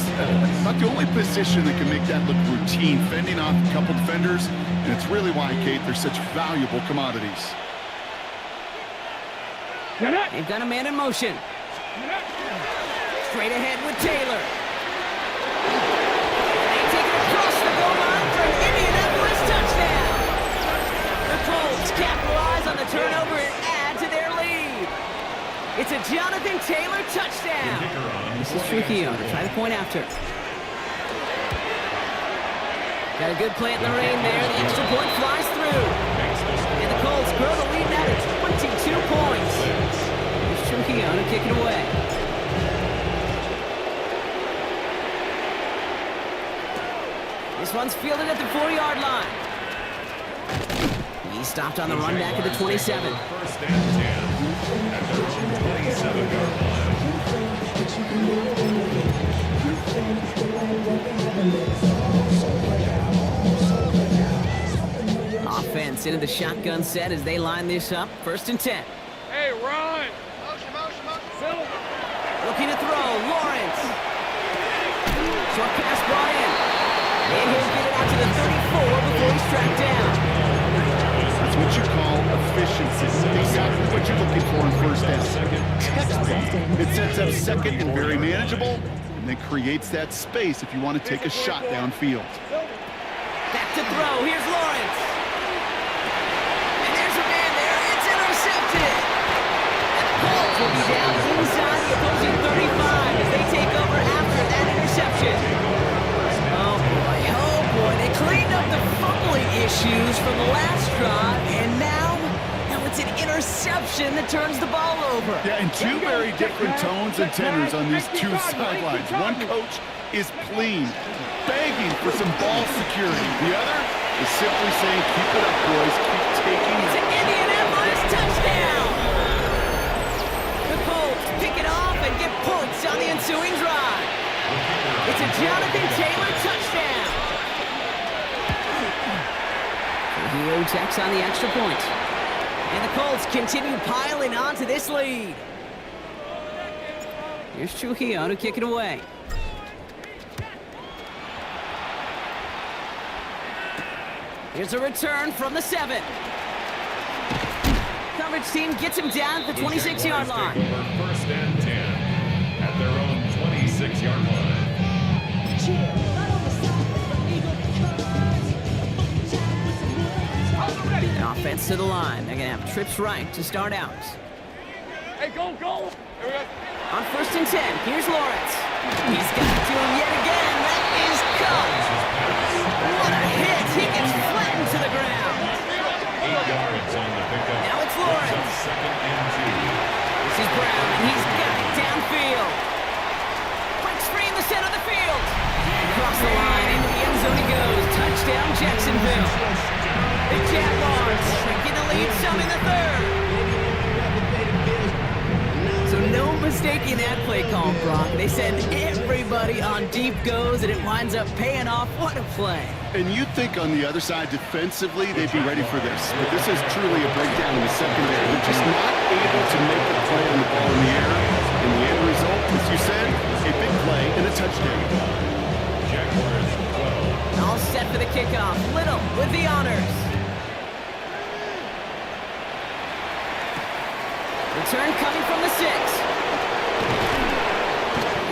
not the only position that can make that look routine, fending off a couple defenders, and it's really why, Kate, they're such valuable commodities. They've got a man in motion. Straight ahead with Taylor. And they take it across the goal line for an Indianapolis touchdown. The Colts capitalize on the turnover and add to their lead. It's a Jonathan Taylor touchdown. This is tricky to try to point after. Got a good plant in the rain there. The extra point flies through. And the Colts grow the lead now to 22 points. It's tricky to kick it away. This one's fielded at the 4-yard line. He stopped on the run back at the 27. First and 10 at their own 27-yard line. Offense into the shotgun set as they line this up. 1st and 10. Hey, run. Motion. Looking to throw. Lawrence. Short pass brought in. And he'll get it out to the 34 before he's tracked down. That's what you call efficiency. Exactly what you're looking for in 1st down. Textbook. It sets up 2nd and very manageable, and then creates that space if you want to take a shot downfield. Back to throw. Here's Lawrence. And there's a man there. It's intercepted. And the Colts will be down inside the opposing 35 as they take over after that interception. Oh boy, they cleaned up the fumbling issues from the last drive, and now it's an interception that turns the ball over. Yeah, and two very different tones and tenors on these two sidelines. One coach is pleased, begging for some ball security. The other is simply saying, keep it up, boys. Keep taking It's it. an Indianapolis touchdown. The Colts pick it off and get points on the ensuing drive. It's a Jonathan Taylor touchdown. Trujillo checks on the extra point. And the Colts continue piling on to this lead. Here's Trujillo to kick it away. Here's a return from the 7. Coverage team gets him down at the 26-yard line. First and 10 at their own 26-yard line. The offense to the line. They're going to have trips right to start out. Hey, go! Here we go. On first and 10, here's Lawrence. He's got it to him yet again. That is Cobb. What a hit. He gets flattened to the ground. 8 yards on the pickup. Now it's Lawrence. Second and 2. This is Brown, and he's got it downfield. Breaks free in the center of the field. Across the line, into the end zone he goes. Touchdown, Jacksonville. The Jaguars shrinking the lead some in the third. So no mistaking that play call, Brock. They send everybody on deep goes, and it winds up paying off. What a play. And you'd think on the other side, defensively, they'd be ready for this. But this is truly a breakdown in the secondary. They're just not able to make a play on the ball in the air. And the end result, as you said, a big play and a touchdown. Jaguars 12. All set for the kickoff. Little with the honors. Return coming from the 6.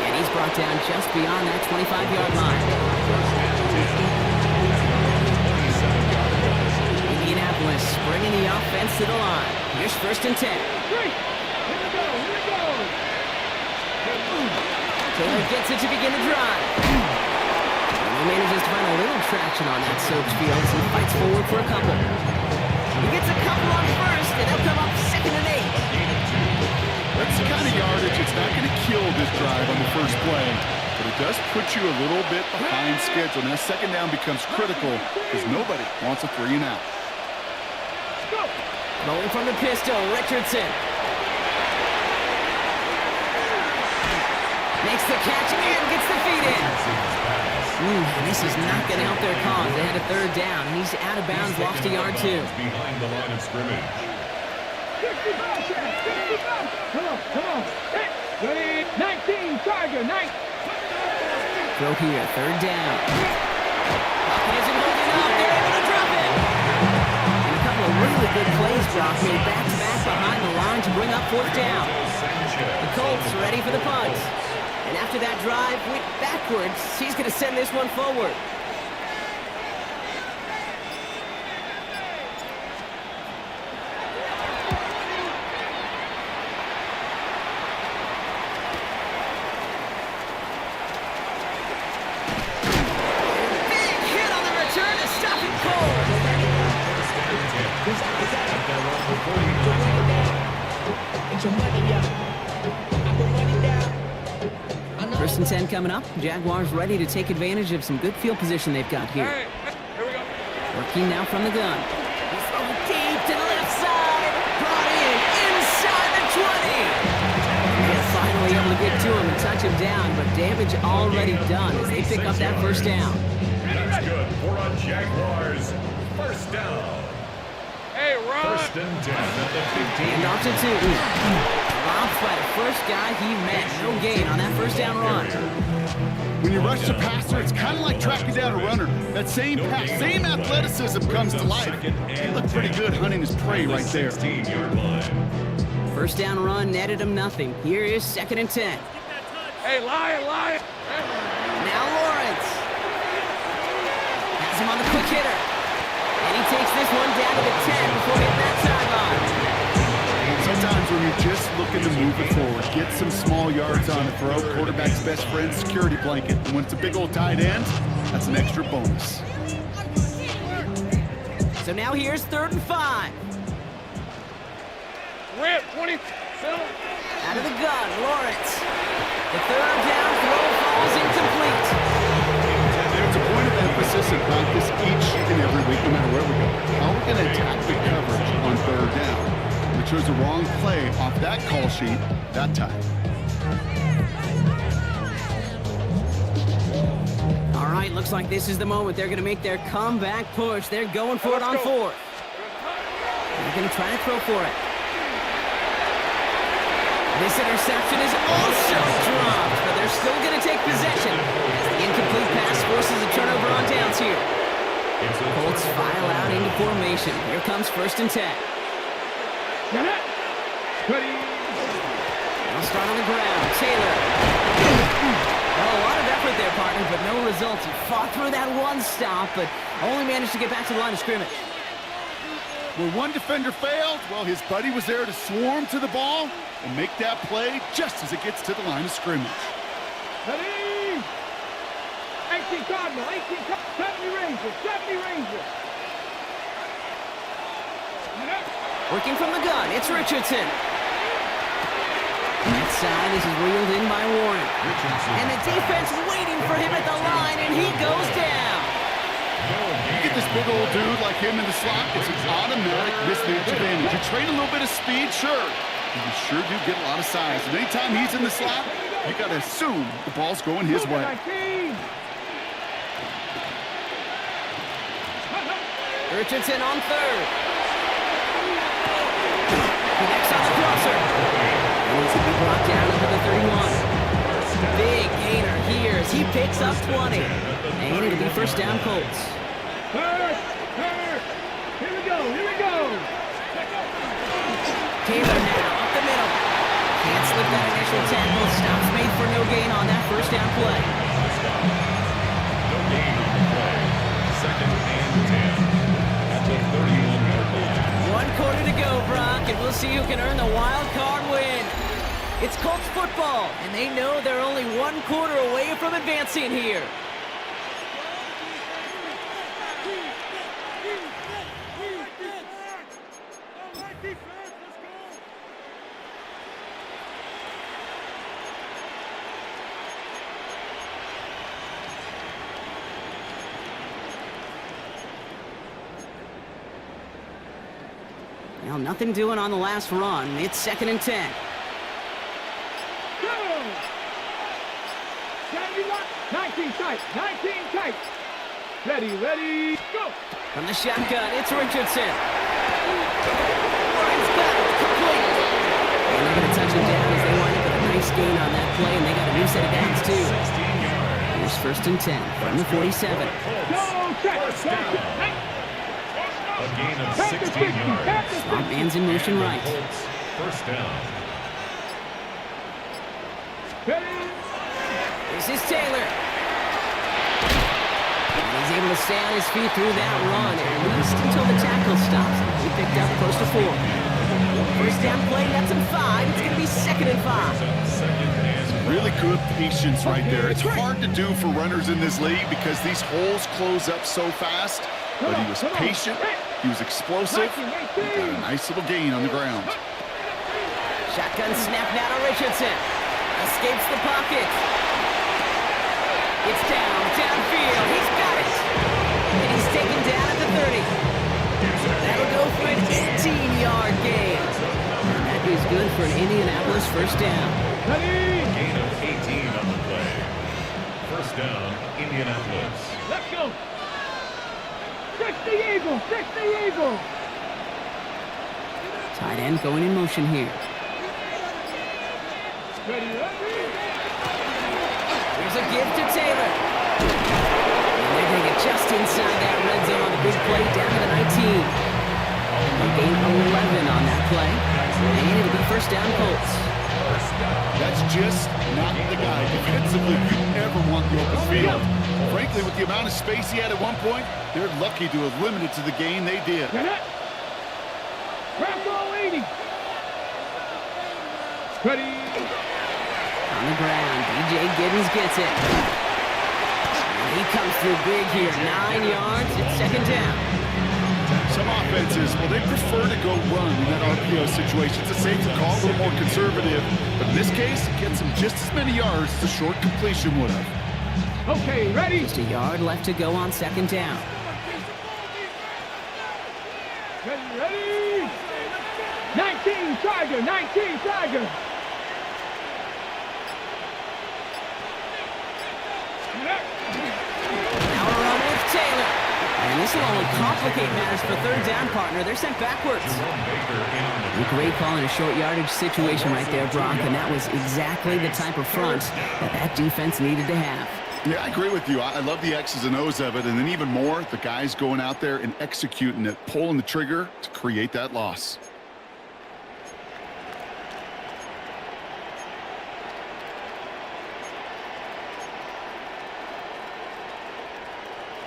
And he's brought down just beyond that 25-yard line. Indianapolis bringing the offense to the line. Here's first and 10. Here we go. Taylor gets it to begin the drive. And he manages to find a little traction on that soaked field as he fights forward for a couple. He gets a couple on first, and they'll come up second and 8. That's the kind of yardage. It's not going to kill this drive on the first play, but it does put you a little bit behind schedule. Now, second down becomes critical because nobody wants a 3 and out. Rolling from the pistol, Richardson. Makes the catch and gets the feet in. This is not going to help their cause. They had a third down. He's out of bounds, lost a yard too. Behind the line of scrimmage. Come on. Hey, ready? 19, Charger, 9. Throw here, third down. Isn't holding up. They're able to drop it. And a couple of really good plays, Brock, made back-to-back behind the line to bring up fourth down. The Colts ready for the punt. And after that drive, went backwards. He's going to send this one forward. Big hit on the return to stop it cold. First and 10 coming up. Jaguars ready to take advantage of some good field position they've got here. Here we go. Working now from the gun. He's throwing deep to the left side. Brought in inside the 20. They're finally able to get to him and touch him down, but damage already done as they pick up that first down. That's good for a Jaguars first down. Hey, Ron. First and 10 at the 15. And off to two. Dropped by the first guy he met. No gain on that first down run. When you rush the passer, it's kind of like tracking down a runner. That same pass, same athleticism comes to life. He looked pretty good hunting his prey right there. 16-yard line. First down run netted him nothing. Here is second and 10. Hey, Lion. Now Lawrence. Has him on the quick hitter. And he takes this one down to the 10 before hitting that sideline. Sometimes when you're just looking to move it forward, get some small yards on the throw, quarterback's best friend, security blanket. And when it's a big old tight end, that's an extra bonus. So now here's 3rd and 5. Red 20. Out of the gun, Lawrence. The third down throw falls incomplete. There's a point of emphasis in practice each and every week, no matter where we go. How are we going to attack the coverage on third down? We chose the wrong play off that call sheet that time. All right, looks like this is the moment. They're going to make their comeback push. They're going for it on fourth. They're going to try to throw for it. This interception is also dropped, but they're still going to take possession as the incomplete pass forces a turnover on downs here. Colts file out into formation. Here comes 1st and 10. They'll start on the ground. Taylor. Well, a lot of effort there, partner, but no results. He fought through that one stop, but only managed to get back to the line of scrimmage. Where one defender failed, well, his buddy was there to swarm to the ball and make that play just as it gets to the line of scrimmage. Ready? 18 Cardinal, 70 Rangers, 70 Rangers. Working from the gun, it's Richardson. That side, this is reeled in by Warren. And the defense waiting for him at the line, and he goes down. You get this big old dude like him in the slot, it's an automatic mismatch advantage. You trade a little bit of speed, sure. You sure do get a lot of size. And anytime he's in the slot, you got to assume the ball's going his way. Richardson on third. Connects on the crosser. And he's going to be brought down into the 31. Big gainer here as he picks up 20. And it'll be 1st down Colts. Here we go. Taylor now up the middle. Can't slip that initial tackle. Stops made for no gain on that 1st down play. No gain on the play. 2nd and 10. At the 31-yard line. 1 quarter to go, Brock, and we'll see who can earn the wild card win. It's Colts football, and they know they're only 1 quarter away from advancing here. Well, nothing doing on the last run. It's 2nd and 10. Go! 19 tight. Ready, go! From the shotgun, it's Richardson. Warren's got it, complete. And they're going to touch him down as they wind up with a nice gain on that play, and they got a new set of downs, too. Here's 1st and 10 from the 47. First down. A gain of 16 yards. Swamp man's in motion right. Colts, 1st down. This is Taylor. And he's able to stay on his feet through that run, at least until the tackle stops. He picked up close to 4. 1st down play, that's him 5. It's going to be 2nd and 5. Really good patience right there. It's hard to do for runners in this league because these holes close up so fast. But he was patient, he was explosive, he got a nice little gain on the ground. Shotgun snap now to Richardson. Escapes the pocket. It's downfield. He's got it. And he's taken down at the 30. That'll go for an 18-yard gain. And that is good for an Indianapolis 1st down. Gain of 18 on the play. 1st down, Indianapolis. Let's go! 60 Eagles! Tight end going in motion here. Ready? Here's a give to Taylor. And they're going to get just inside that red zone on the big play down to the 19. They gain 11 on that play. And it'll be 1st down Colts. That's just not the guy defensively you ever want the open field. Frankly, with the amount of space he had at one point, they're lucky to have limited to the gain they did. Rambo 80. Ready? On the ground, DJ Giddens gets it. And he comes through big here. 9 yards, it's 2nd down. Some offenses, well, they prefer to go run in that RPO situation. It's a safer call, a little more conservative. But in this case, it gets them just as many yards as the short completion would have. Okay, ready? Just a yard left to go on second down. Ready? 19 Tiger, 19 Tiger. Now a run with Taylor. And this will only complicate matters for third down, partner. They're sent backwards. A great call in a short yardage situation right there, Brock, and that was exactly the type of front that defense needed to have. Yeah, I agree with you. I love the X's and O's of it, and then even more, the guys going out there and executing it, pulling the trigger to create that loss.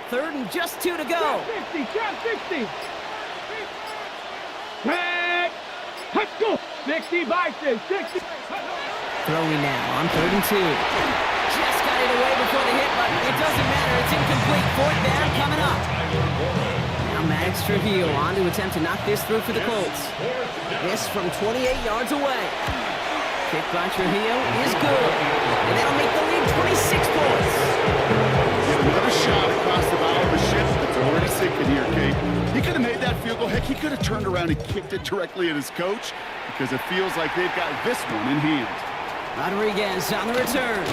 Third and just 2 to go. 60, trap 60. Back. Let's go. 60 biceps, 60. Throwing now on 3rd and 2. Just got it away before the hit, but it doesn't matter. It's incomplete. 4th down coming up. Now Max Trujillo on to attempt to knock this through for the Colts. This from 28 yards away. Kick by Trujillo is good. And that'll make the lead 26 points. Another shot across the bow of a ship that's already sinking here, Kate. He could have made that field goal. Heck, he could have turned around and kicked it directly at his coach because it feels like they've got this one in hand. Rodriguez on the return.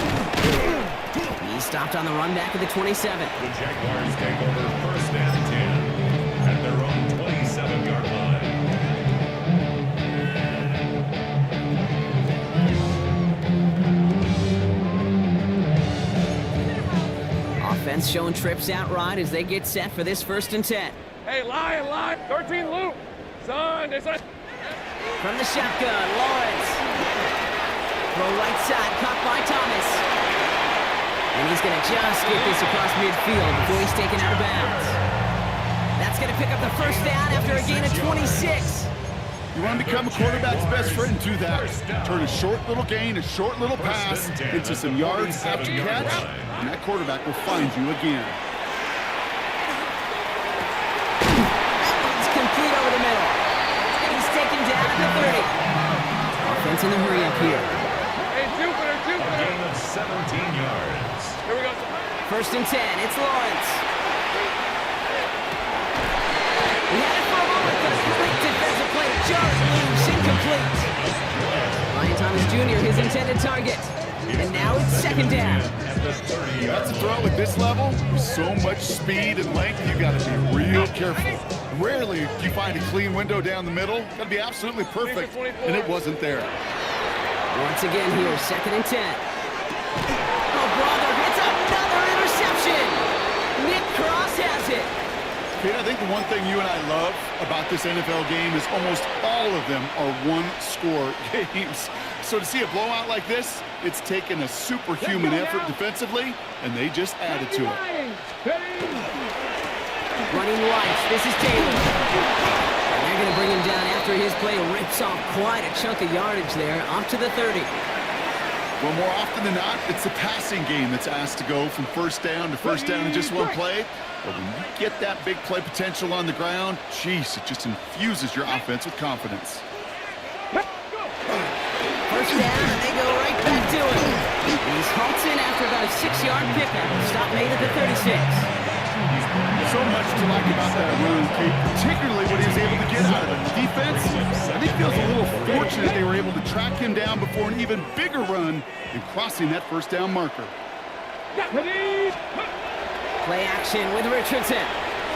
He stopped on the run back of the 27. The Jaguars take over 1st and 10 at their own 27-yard line. Offense showing trips out right as they get set for this 1st and 10. Hey, line. 13 loop. Son, it's a... From the shotgun, Lawrence. Throw right side, caught by Thomas. And he's going to just get this across midfield before he's taken out of bounds. That's going to pick up the 1st down after a gain of 26. You want to become a quarterback's best friend, do that. Turn a short little gain, a short little pass into some yards after catch, and that quarterback will find you again. It's complete over the middle. And he's taken down at the 30. Offense in the hurry up here. Hey, Jupiter. Gain of 17 yards. Here we go. 1st and 10, it's Lawrence. He had it for a moment, but a great defensive play. Just loose, incomplete. Ryan Thomas Jr., his intended target. And now it's 2nd down. That's a throw at this level. With so much speed and length, you got to be real careful. Rarely do you find a clean window down the middle. Got to be absolutely perfect, and it wasn't there. Once again here, 2nd and 10. Oh, brother, it's another interception. Nick Cross has it. Kate, I think the one thing you and I love about this NFL game is almost all of them are one-score games. So to see a blowout like this, it's taken a superhuman effort defensively, and they just added to it. Running right, this is Taylor. And they're going to bring him down after his play rips off quite a chunk of yardage there, up to the 30. Well, more often than not, it's the passing game that's asked to go from 1st down to 1st down in just one play. But when you get that big play potential on the ground, geez, it just infuses your offense with confidence. 1st down, and they go right back to him. He's halts in after about a 6-yard pickup. Stop made at the 36. So much to like about that run, Kate, particularly what he was able to get out of it. Defense, I think feels a little fortunate they were able to track him down before an even bigger run in crossing that 1st down marker. Play action with Richardson.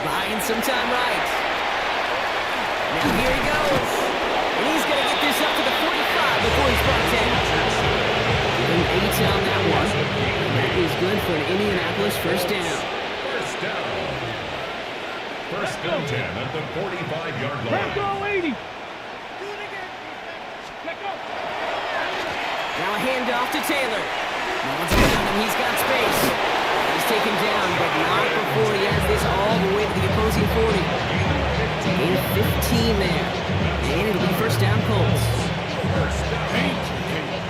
Buying some time right. Now here he goes. And he's going to get this up to the 45 before he's brought down. Giving 8 on that one. And that is good for an Indianapolis 1st down. 1st down. 1st and 10 at the 45-yard line. Go 80. Now a handoff to Taylor. No one's around him. He's got space. He's taken down, but not before he has this all the way to the opposing 40. Gain of 15 there. And it'll be 1st down Colts.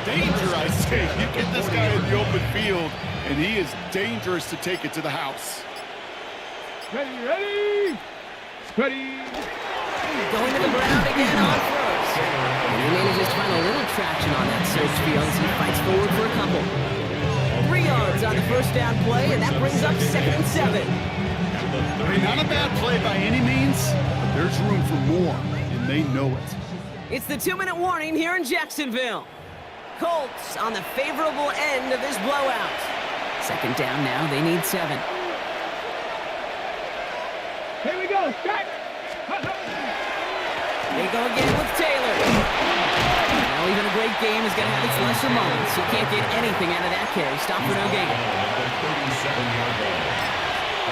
Danger, I say. You get this guy in the open field, and he is dangerous to take it to the house. Ready. Ready. Going to the ground again on first. And he manages to find a little traction on that search field as he fights forward for a couple. 3 yards on the first down play, and that brings up 2nd and 7. Hey, not a bad play by any means, but there's room for more, and they know it. It's the 2-minute warning here in Jacksonville. Colts on the favorable end of this blowout. 2nd down now, they need 7. Here we go. Strike. They go again with Taylor. Now even a great game is going to have its lesser moments. You can't get anything out of that carry. Stop for no gain. At the 37-yard line.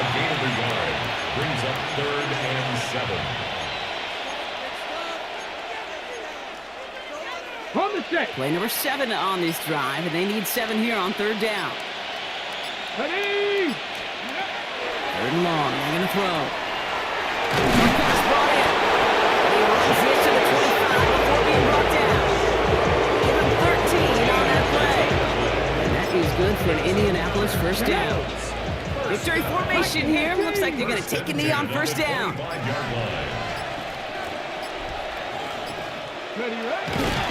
A gain of a yard brings up 3rd and 7. On the set. Play number 7 on this drive, and they need 7 here on 3rd down. Ready. 3rd and long. They're going to throw. Pass brought in. He runs it to the 25 before being brought down. Give him 13 on that play. And that is good for an Indianapolis first down. Victory formation here. Looks like they're going to take a knee on first down. 5-yard line. Ready, right.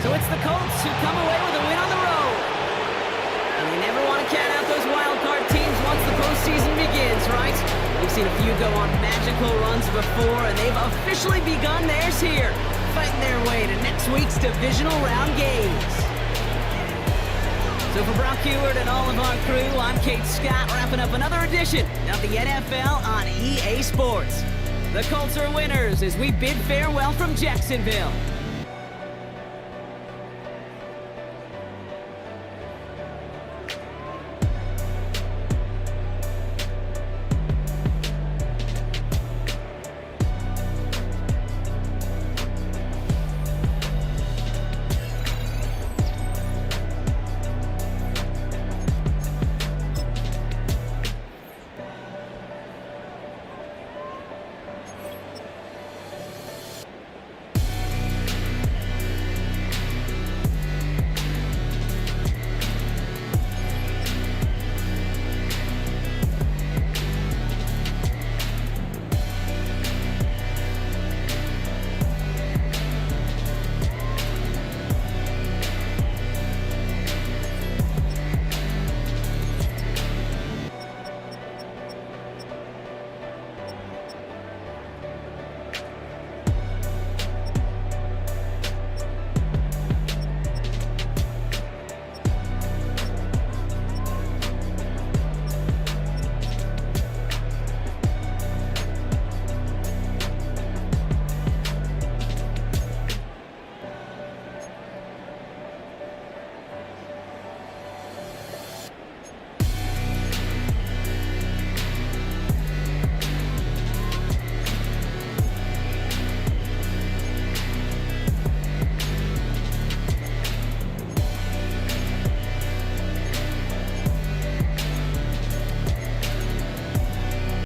So it's the Colts who come away with a win on the road. And they never want to count out those wildcard teams once the postseason begins, right? We've seen a few go on magical runs before, and they've officially begun theirs here, fighting their way to next week's divisional round games. So for Brock Heward and all of our crew, I'm Kate Scott, wrapping up another edition of the NFL on EA Sports. The Colts are winners as we bid farewell from Jacksonville.